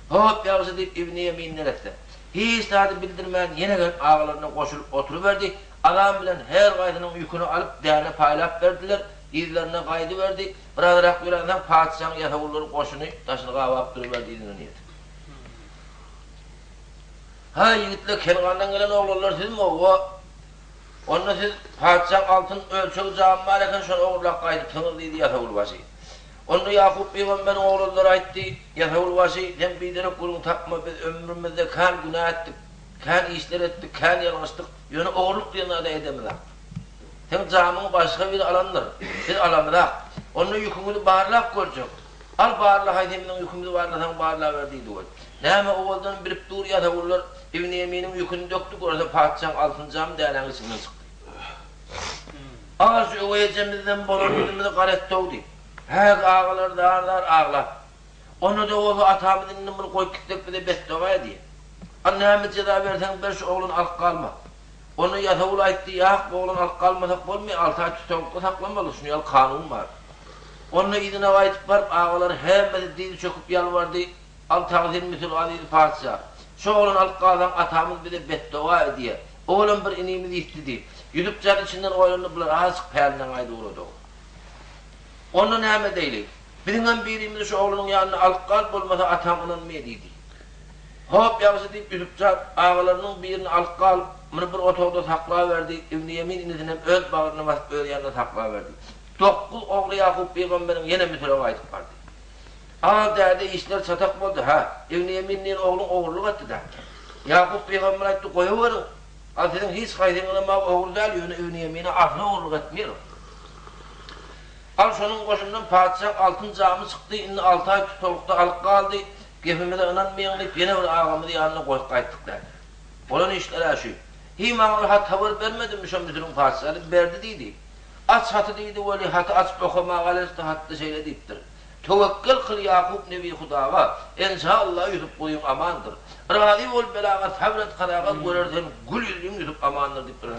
Hop yavrusu deyip İbn-i Yemin'ler etti. Hiç tadı bildirmeyen yine gelip ağalarına koşulup oturuverdi. Adam bilen her kaydının yükünü alıp değerine paylap verdiler. İzlerine kaydı verdi. Bıradarak bir adam padişahın yatavulları koşunu taşını kavap duruverdi idini niyeti. Ha yigitler Kengan'dan gelen oğullar siz mi o? Onunla siz padişahın altın ölçeği cammarken şunu oğullar kaydı tınırdıydı yatavul başı. Onu Yakup Peygamber'in oğulları aytti. Yatavul başı sen bir tane kulun takma biz ömrümüzde kan günah ettik. Kan işler ettik, kan yanlıştık. Yönü oğulluk diye da edemediler. Sen camını başka bir alandır. Biz alamıdak. Onun yükümünü bağırlak görecek. Al bağırlak haydeminin yükümünü bağırlak bağırlak verdiydi o. Neyme oğuldan birip dur yatavullar İbn-i Yemin'in yükünü döktük orada padişahın altın cam değerlen içinden çıktı. Ağır şu öveyeceğimizden bolon yüzümüzü garet doğdu. Her ağlar dağlar ağlar. Onu da oğlu atamızın numunu koy kitlek bir de beddovaya diye. Annemiz ceza versen bir şu oğlun alt kalma. Onu yatavul aytti ya bu oğlun alt kalmasak olmuyor 6 ay tutamukla saklamalı şunu yal kanun var. Onu idine vaytıp var ağalar hemmeti dili çöküp yalvardı. Al takdir mütül adil padişah. Şu oğlun alt kalan atamız bir de beddova diye. Oğlum bir inimizi istedi. Yüdüp can içinden oğlunu bular azıcık peylinden aydı uğradı. Onu neyme değil. Birinden birimiz şu oğlunun yanına alt kalp olmasa atamının mediydi. Hop yavrusu deyip yüdüp can ağalarının birini alt kalp bunu bir otoda saklayıverdi. İbn-i Yemin inizine öz bağrına basıp öz yanına saklayıverdi. 9 oğlu Yakup Peygamber'in yine mütüle vaytıp vardı. Ağa derdi işler çatak oldu ha. İbn-i Yemin'in oğlun oğurluk etti de. Yakup Peygamber etti koyuverin. Al senin hiç kaydınlama oğul değil yönü İbn-i Yemin'e ahlı oğurluk etmiyor. Al şunun koşundan padişah altın camı çıktı. İnni 6 ay tutulukta alıp kaldı. Gefimize inanmayan deyip yine bir ağamızı yanına koyup kayttık derdi. Olan işler aşıyor. Himanlı hat tavır vermedim mi şu müdürün padişahı verdi deydi. Aç hatı deydi öyle hatı aç okuma galesi hattı şeyle deyiptir. Tevekkül kıl Yakup Nebi Hudağa, inşallah yutup koyun amandır. Râzi ol belağa sabret karağa görürsen gül yüzün yutup amandır deyiptir.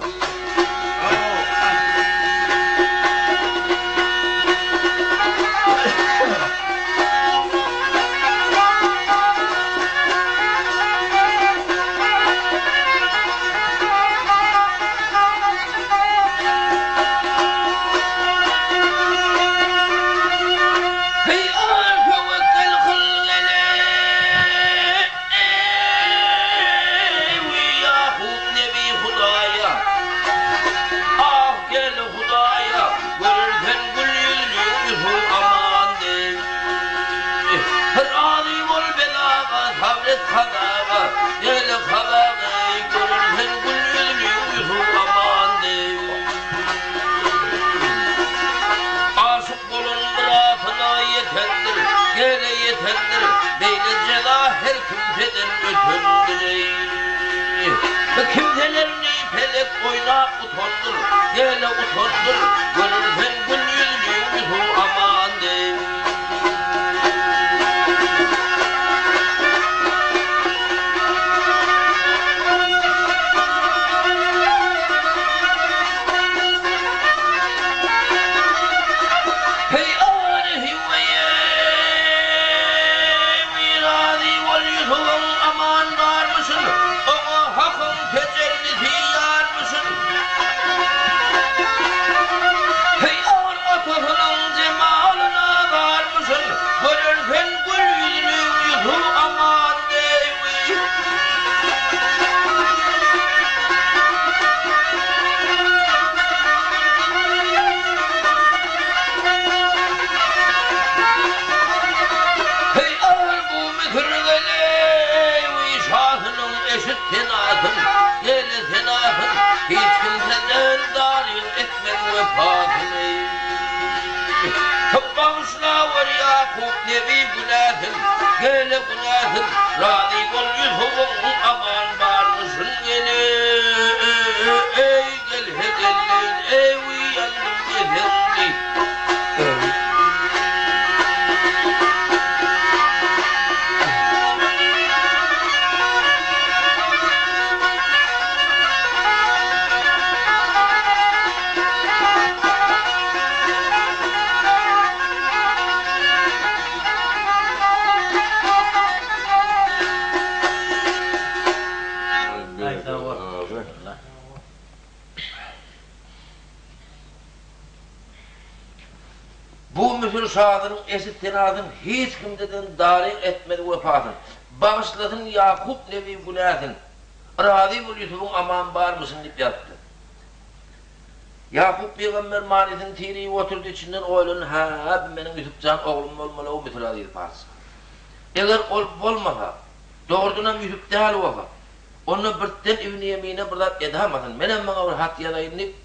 Kadağa, yele kadağa, görürsen gül yüzlü yuhu amandı. Aşık olun muratına yetendir, gele yetendir, beyle cela her kimseden ötündür. Kimselerini pelek oyna utandır, gele utandır, görürsen gül yüzlü yuhu amandı. Hiç kimseden daril etmek vefatını. Bağışla var Yakup Nebi günahın, gele günahın, razı ol yüzüğün aman varmışın gele. Ey gel hedellin, ey uyandım yeterli. Bu müfür şahının esittinadın hiç kimdeden darik etmedi vefatın. Bağışladın Yakup nevi günahın. Razı bul Yusuf'un aman var mısın deyip yattı. Yakup peygamber manitin tiriyi oturdu içinden oğlun ha benim Yusufcan oğlum olmalı o müfür adıydı parça. Eğer olup olmasa doğrudan Yusuf değil ola. Onu birden evini yemine burada edamadın. Menem bana bir hat yalayın deyip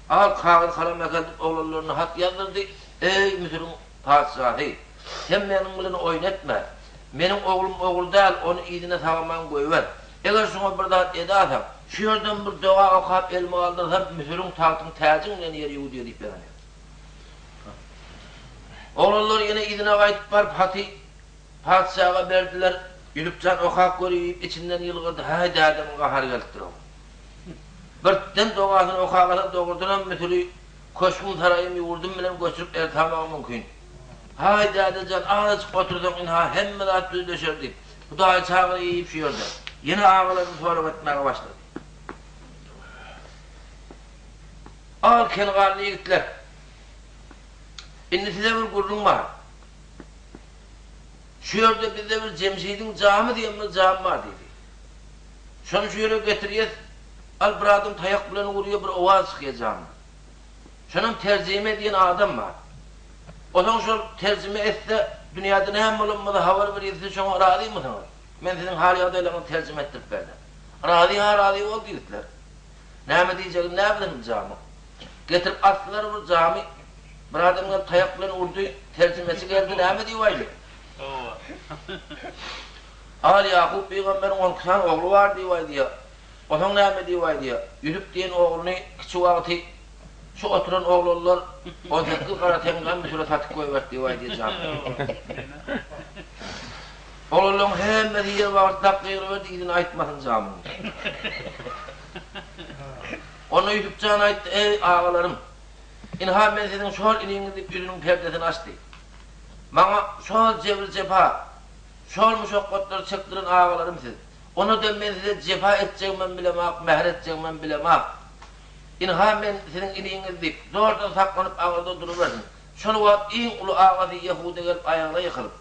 al kağıt kalem yakaladıp oğullarına hat yazdırdı. Ey müfürün padişahı sen benim bileni oynatma. Benim oğlum oğul değil onu idine sağlaman koyuver. Eğer şuna bir daha edasam şu yerden bir dua okuyup elime aldırsam müfürün tahtın tacınla yeri yudiyor deyip bana. Oğullar yine idine kayıtıp var padişaha verdiler. Yülüpcan okak görüyüp içinden yılgırdı. Haydi adamın kahar gelittir o. Birden doğasını okakata doğurduran müfürü koşkun sarayımı vurdum bilen göçürüp ertamam mümkün. Haydi adecan ağaç oturdum inha hem melat düz döşerdi. Bu da çağırı yiyip şu yerde. Yine ağalarını sorup etmeye başladı. Al kengarlı yigitler. İndi size bir gurrun var. Şu yerde bizde bir Cemşid'in camı diye bir cam var dedi. Şunu şu yere getiriyoruz. Al bir adam tayak bilen vuruyor bir ova sıkıyor camı. Şunun terzime diyen adam var. O zaman şu terzime etse dünyada ne hem bulunmadı havar veriyorsun şuna razı mısın? Ben sizin hali adayla terzime ettirip verdim. Razı oldu yigitler. Ne mi diyeceğim ne bileyim camı. Getirip astılar bu cami. Bir adam tayak bilen vurdu terzimesi geldi ne mi diyor Al Yakup peygamberin 10 tane oğlu var diyor. O zaman ne diyor diyor. Yürüp diyen oğlunu küçük vakti şu oturan oğullar 18 kara temizden bir süre satık koyuver diyor canım. Oğlum hem diye vakti takviye verdi gidin aytmasın camını. Onu Yusuf Can'a ayıttı ey ağalarım. İnha ben sizin şol iniğini deyip ürünün perdesini açtı. Bana şol cevir cepha, şol müşakkatları çektirin ağalarım siz. Onu da ben size cefa edeceğim ben bilemak, mehr edeceğim ben bilemak. İnha ben sizin iniğiniz deyip zordan saklanıp ağırda duruversin. Şunu vaat in ulu ağası Yahuda gelip ayağına yıkılıp.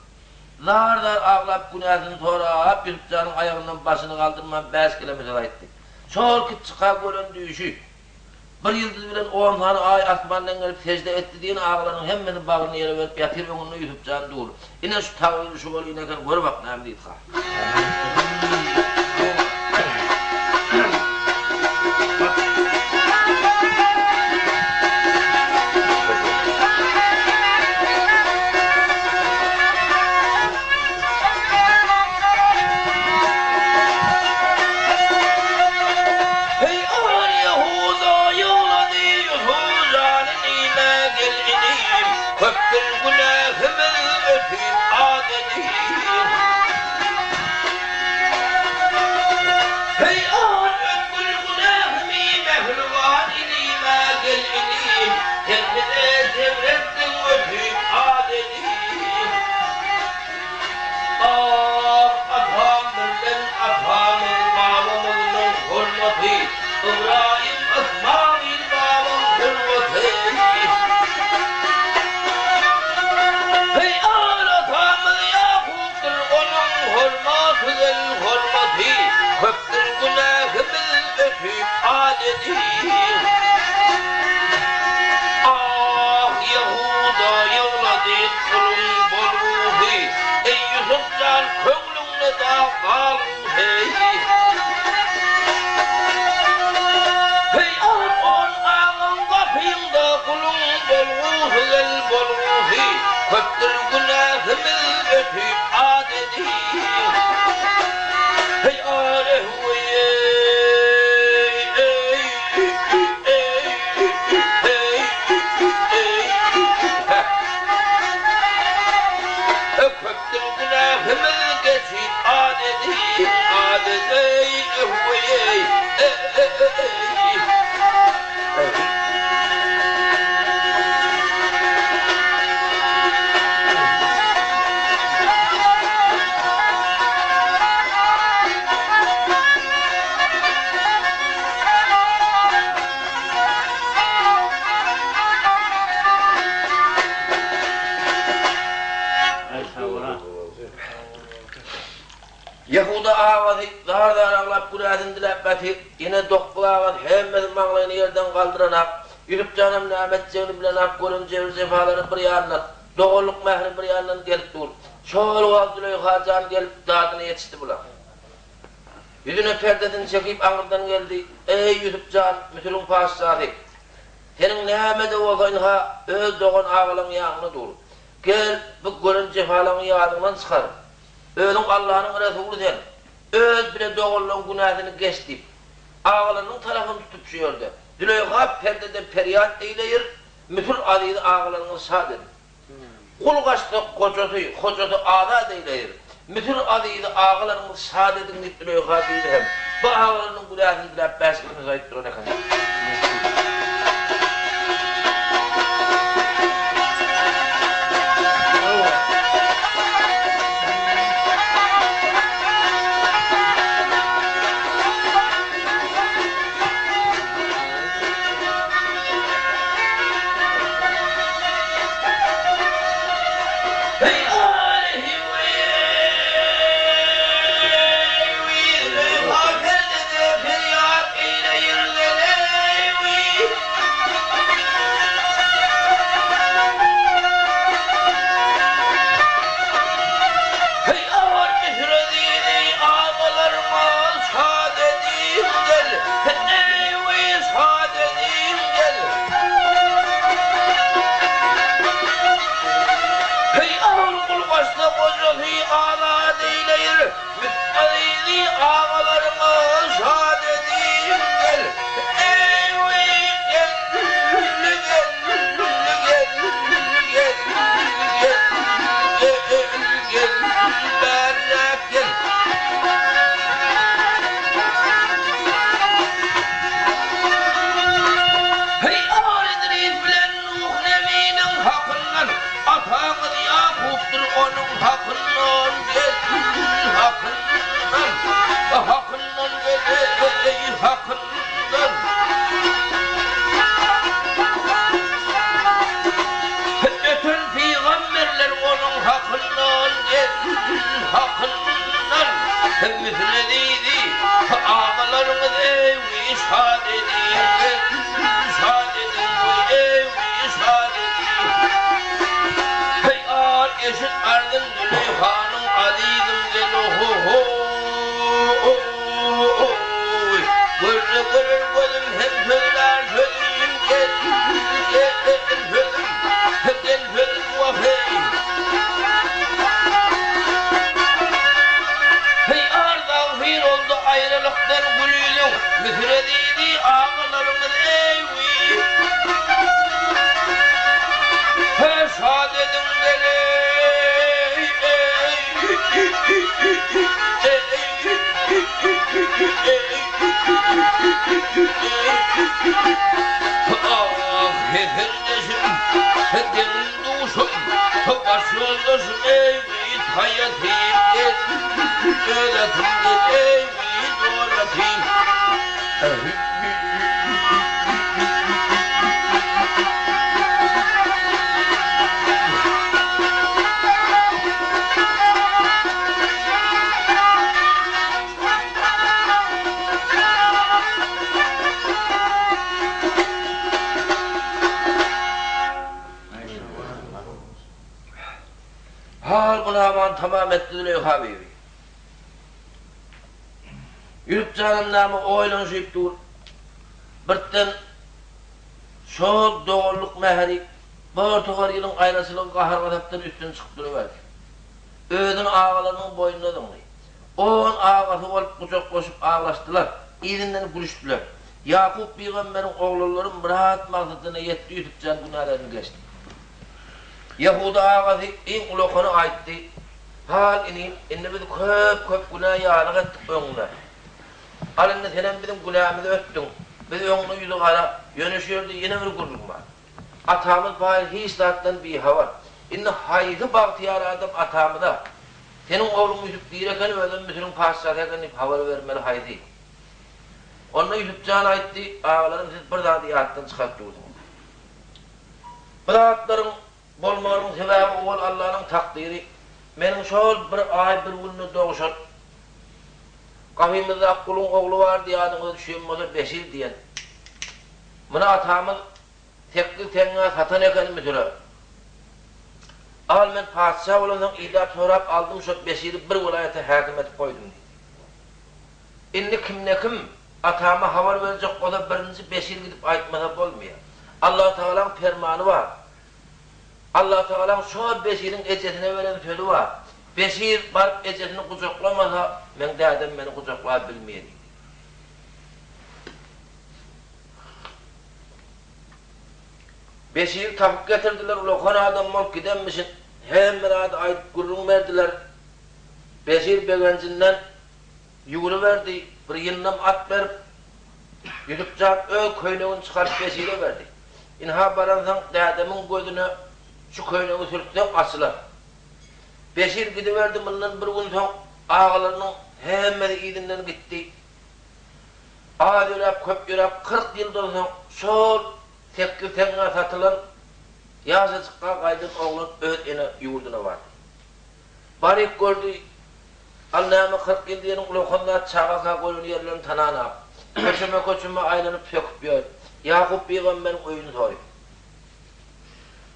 Zar zar ağlayıp günahını sonra Yusuf Can'ın ayağından başını kaldırmam 5 kilometre ayıttı. Şol ki çıkar gören düşü. Bir yıldız bilen 10 tane ay asmandan gelip secde etti diyen ağaların hemmeni bağını yere verip yatır onunla Yusuf Can'ı doğru. İne şu tavırlı şu golü inerken gör bak neyim deyip kal. Köktür günahımız geçip adeti Yahuda ağadı, dar ağlap güladın dilabbatı, yine dokkula ağadı, hemmedin mağlayını yerden kaldıranak, yürüp canım nimetçeğini bilen ak golün cevir cefaların bir yanından, doğulluk mehrin bir yanından gelip dur. Çoğul vazdılayı harcan gelip dağdına yetişti bulan. Yüzüne perdedin çekip ağırdan geldi, ey Yusuf can, mütülün paşsadı. Senin nimeti olsayın ha, öz doğun ağılın yağını dur. Gel, bu golün cefaların yağından çıkar. Özün Allah'ın Resulü sen, öz bile doğulluğun günahını geçti. Ağlarının tarafını tutup şuyordu. Züleyha perdede periyat eyleyir, mütül adıydı ağlarını sadır. Kul kaçtı kocası ağlar eyleyir. Mütül adıydı ağlarını sadedin deyip Züleyha deydi hem. Bu ağlarının günahını dilep bəskini zayıttır o ne kadar. Tamam etti Züleyha bibi. Yürüp canım namı oylun şuyup dur. Birtten şol doğulluk mehri Bortoğar yılın aynasının kahar kataptan üstüne çıkıp duruverdi. Öğün ağalarının boynuna dönüyor. Oğun ağası olup kucak koşup ağlaştılar. İzinden gülüştüler. Yakup Peygamber'in oğulların rahat mağdadına yetti Yusuf can günahlarını geçti. Yahuda ağası in ulokunu aitti. Hal ineyim, inni biz köp günah yağlık ettik önüne. Alınna senen bizim günahımızı öttün. Biz önüne yüzü kara, yönüşüyordu yine bir gurluk var. Atamız bari hiç zattan bir hava. İnne haydi bahtiyar adam atamıda. Senin oğlun Yusuf direken öldün bütün paşasateken havalı vermeli haydi. Onunla Yusuf can aitti, ağalarım siz bir daha diye attan çıkarttınız. Bu da atların bolmalarının sebebi oğul Allah'ın takdiri. Benim şol bir ay bir günlü doğuşan, Kafimizde kulun oğlu var diye adını düşüyorum o da Beşir diyen. Buna atamız tekli tenge satan eken müdürü. Al men padişah olandan idap sorap aldım şu Beşir'i bir vilayete hakim etip koydum diye. İndi kim ne kim atama haber verecek o da birinci Beşir gidip aytmasa olmuyor. Allah-u Teala'nın fermanı var. Allah-u Teala'nın şu Beşir'in ecetine veren sözü var. Beşir barıp ecetini kucaklamasa men de adam beni kucaklayıp bilmeyeyim. Beşir tapıp getirdiler, ulan adam ol gidenmişsin. Hem bir adı ait gurrun verdiler. Beşir begencinden yugulu verdi, bir yıllam at verip, yutup cevap köyneğini çıkarıp Beşir'e verdi. İnha baransan dedemin gözüne şu köyneği sürtsen asılar. Beşir gidiverdi bundan bir gün son ağalarının hemen iyidinden gitti. Ağa yürek, köp yürek, 40 yıldan son sol tekli tenge satılan yazıcıkka kaydın oğlun öğütene yurduna vardı. Barik gördü, Allah'ıma 40 yıl diyenin ulokanlar çağaka koyunu yerlerini tanağına. Koçuma aylanıp söküp yiyor. Yakup Peygamber'in oyunu soruyor.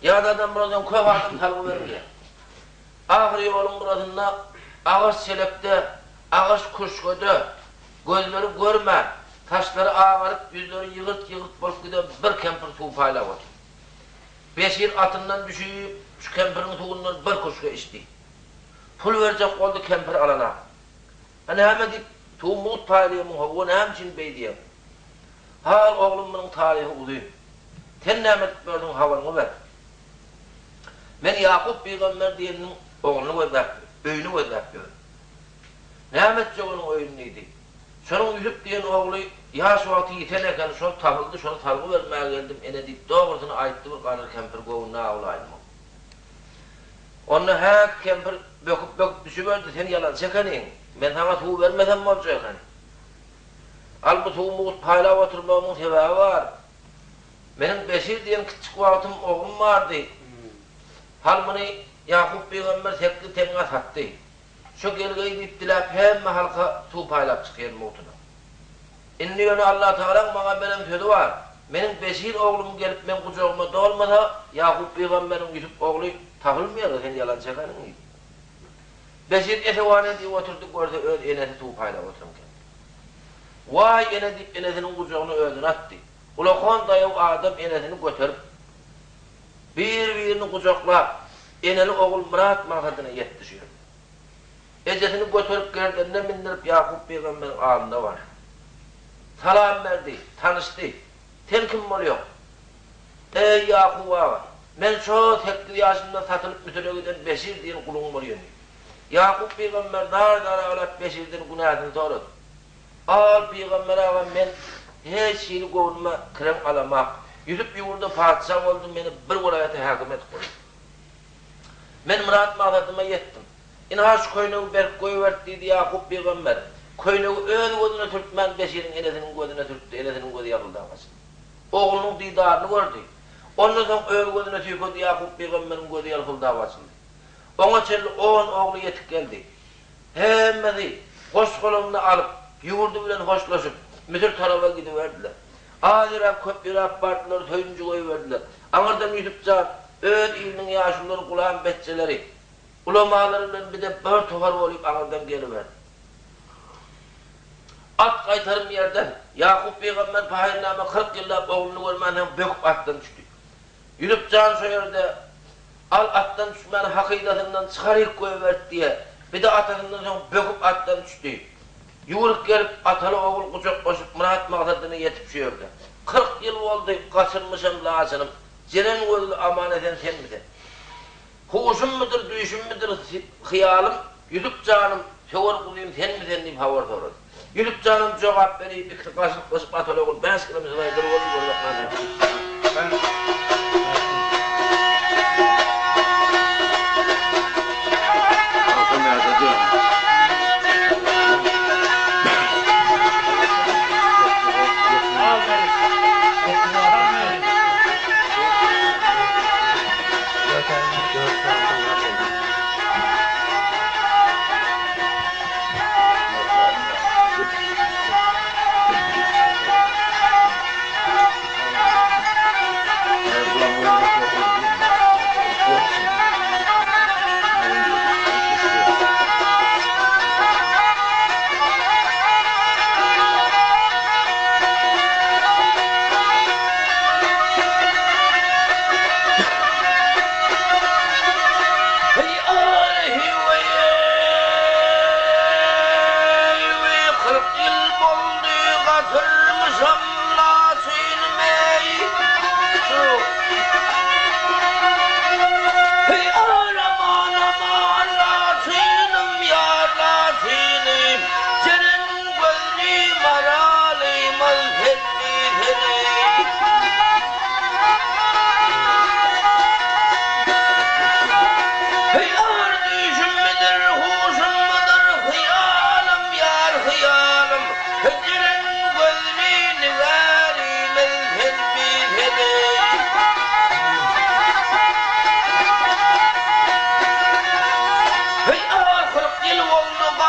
Ya da adam buradan köy vardım talgı verir diye. Ahir yolun burasında ağaç selekte, ağaç kuşkoda, gözleri görme, taşları ağarıp, yüzleri yığırt bolup gidiyor, bir kempir tuğu payla var. Beşir atından düşüp, şu kempirin tuğundan bir kuşka içti. Pul verecek oldu kempir alana. Hani hemen deyip, tuğu muğut paylayamın, o ne hem için bey diyem. Hal oğlum bunun tarihi uzuyor. Ten nehmet gördün havanı ver. Ben Yakup Peygamber diyenin oğlunu gözlep, öyünü gözlepiyor. Nehmetçi onun oyunuydu. Sonun Yusuf diyen oğlu yaş vakti yiteneken sol tahıldı, sonra talgı vermeye geldim. Ene deyip doğrusunu ayıttı bir kanır kempir govunna olayım. Onu hek kempir böküp düşüverdi, seni yalan çekenin. Ben sana tuğu vermesem mi olacak hani? Al bu tuğu muğut payla oturmamın sebebi var. Benim Beşir diyen küçük vaktim oğlum vardı. Halmını Yakup Peygamber tekli tenge sattı. Şu gelgeyi diptiler, hem halka tuğ paylap çıkıyor muğutuna. İnni yönü Allah Teala'nın bana benim sözü var. Benim Beşir oğlum gelip ben kucağıma dolmasa Yakup Peygamber'in Yusuf oğlu takılmıyor, sen yalan çekenin miydi? Beşir etevane diye oturdu, gördü öyle enesi tuğ paylap otururken. Vay ene deyip enesinin kucağını öldün attı. Ula kondayım adam enesini götürüp birini kucakla eneli oğul Murat maksadına yetişiyor. Ecesini götürüp gerdenine bindirip Yakup Peygamber'in ağında var. Salam verdi, tanıştı. Sen kim oluyor? Ey Yakup ağa, ben şu tekli yaşında satılıp mütüre giden Beşir diyen kulun oluyor. Yakup Peygamber dar ağlat Beşir'den günahını sordu. Al Peygamber ağa, ben her şeyini kovulma krem alamak. Yusuf yurda padişah oldum, beni bir vilayete hakim et koydum. Ben Murat maksadıma yettim. İnha şu köyneği berk koyuverdi Yakup Peygamber. Köyneği ön gözüne türtmen Beşir'in enesinin gözüne türttü, enesinin gözü yakıldı ağasın. Oğlunun didarını gördü. Ondan sonra ön gözüne türtü Yakup Peygamber'in gözü yakıldı ağasın. Ona çelli 10 oğlu yetip geldi. Hemmedi, hoş kolumunu alıp, yurdu bilen hoşlaşıp, müdür tarafa gidiverdiler. Ağzırak, köpürak partileri, töyüncü koyuverdiler. Anardan Yusufca, öğün ilinin yaşlıları, kulağın betçeleri, ulamalarından bir de bir tuhar olup anardan geliverdi. At kaytarım yerden, Yakup Peygamber pahirname 40 yılda oğlunu görmeden böküp attan düştü. Yusufca'nın şu yerde, al attan düşmeyen hakidasından çıkarıp koyuverdi diye, bir de atasından sonra böküp attan düştü. Yuvuruk gelip atalı oğul kucak koşup Murat maksadını yetişiyordu. 40 yıl oldu kaçırmışım lazım. Ceren gözlü amaneten sen misin? Huşum mudur, düşüm müdür, hıyalım, Yusuf canım, şovur kuluyum sen mi sen deyip havur sorur. Yusuf canım cevap verip bir kaşık koşup atalı oğul, ben sıkılmışım, aydır oğul, ben...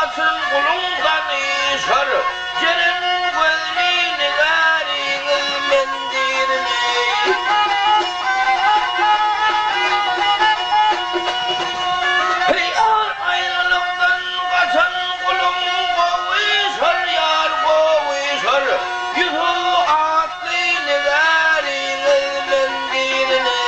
asın kulundan işar, Cenin gözlüğünü gariniz mendirini. Hey ayrılıktan kaçan kulum kovuşar yar kovuşar, Yuhu aklını gariniz mendirini.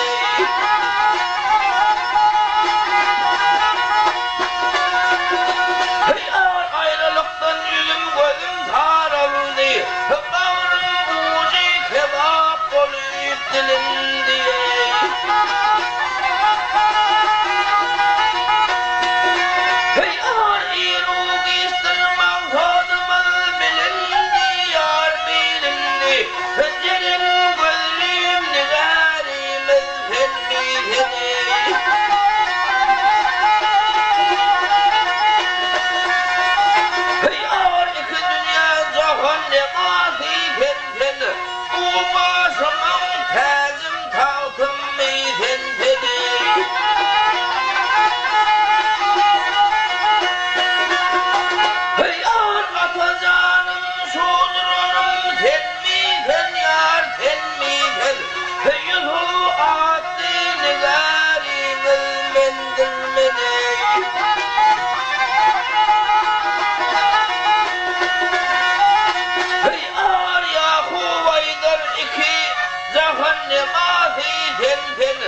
Ayrılıktan yüzüm gözüm sarıldı, bağrım ucu kebap olup dilindi. Hey ağır iruk istirmam tadımız bilindi, yar bilindi. Cenin gözlüğüm nigarimiz fenmizini. Hey ağır iki dünya cahan lemasi fenfen, Bu başımın tezim tahtım meyfenfeni. Hey ağır atacanım şudurunum tenmiyken yar tenmiyken, Hey yuhu attı nigarimiz mendilmeni. Hey ağır Yakubaydır iki cehennemazi tenten,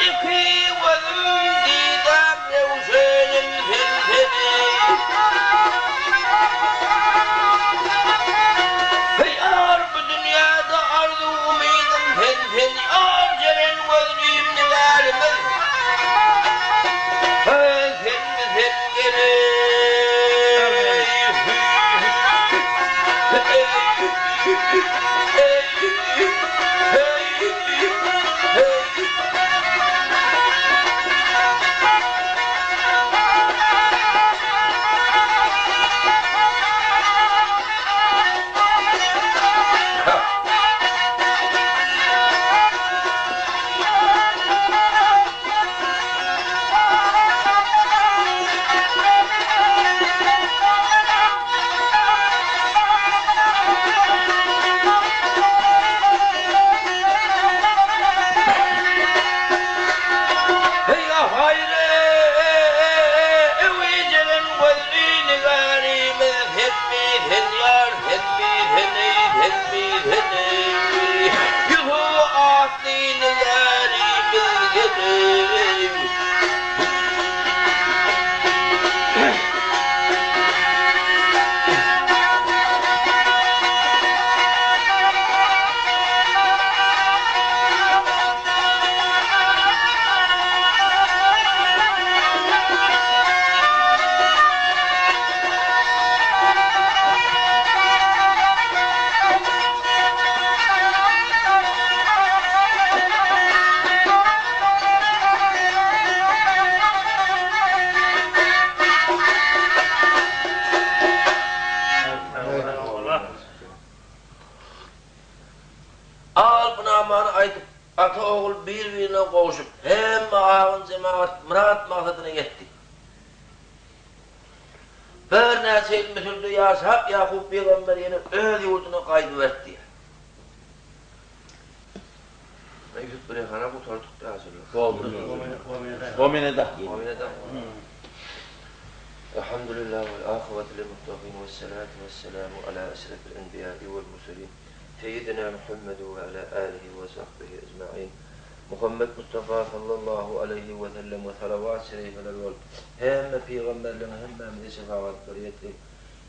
İki gözüm didem revşenin fenteni. Hey ağır bu dünyada arzu umidim fenten, Ağır ceren gözlüğüm nigarimiz. Hey sen mi sen geri? Ata oğul birbirine kavuşup hem ağın cemaat murat maksadına yetti. Bir nesil mütüldü Yashab Yakup peygamber yine öz yurduna kaybıverdi. Yusuf Beyhan'a kurtardık da hazırlık. Vomineda. Elhamdülillah vel akıbeti lil muttaqin ve salatu ve selamu ala eşrefil enbiya'i vel murselin. Seyyidina Muhammed ve ala alihi ve sahbihi ecma'in. Muhammed Mustafa sallallahu aleyhi ve sellem ve salavat şerifeler ol. Hem peygamberlerin hem şefaatleri yetti.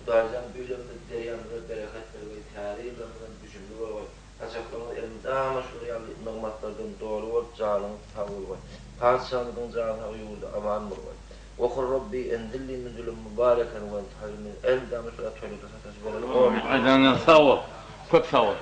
Darzan büyülemde deryanında bereketler ve tarihlerden düşündü ve açıklanan elimdağ meşhuriyalı nıgmatlardan doğru ol, canın tavır var. Padişahlıkın canına uyuldu, aman mı var. Okur Rabbi endilli min zulüm mübareken ve entihayr min elimdağ meşhuriyat çölüde satası verelim. Aynen sağ ol. Çok sağ ol.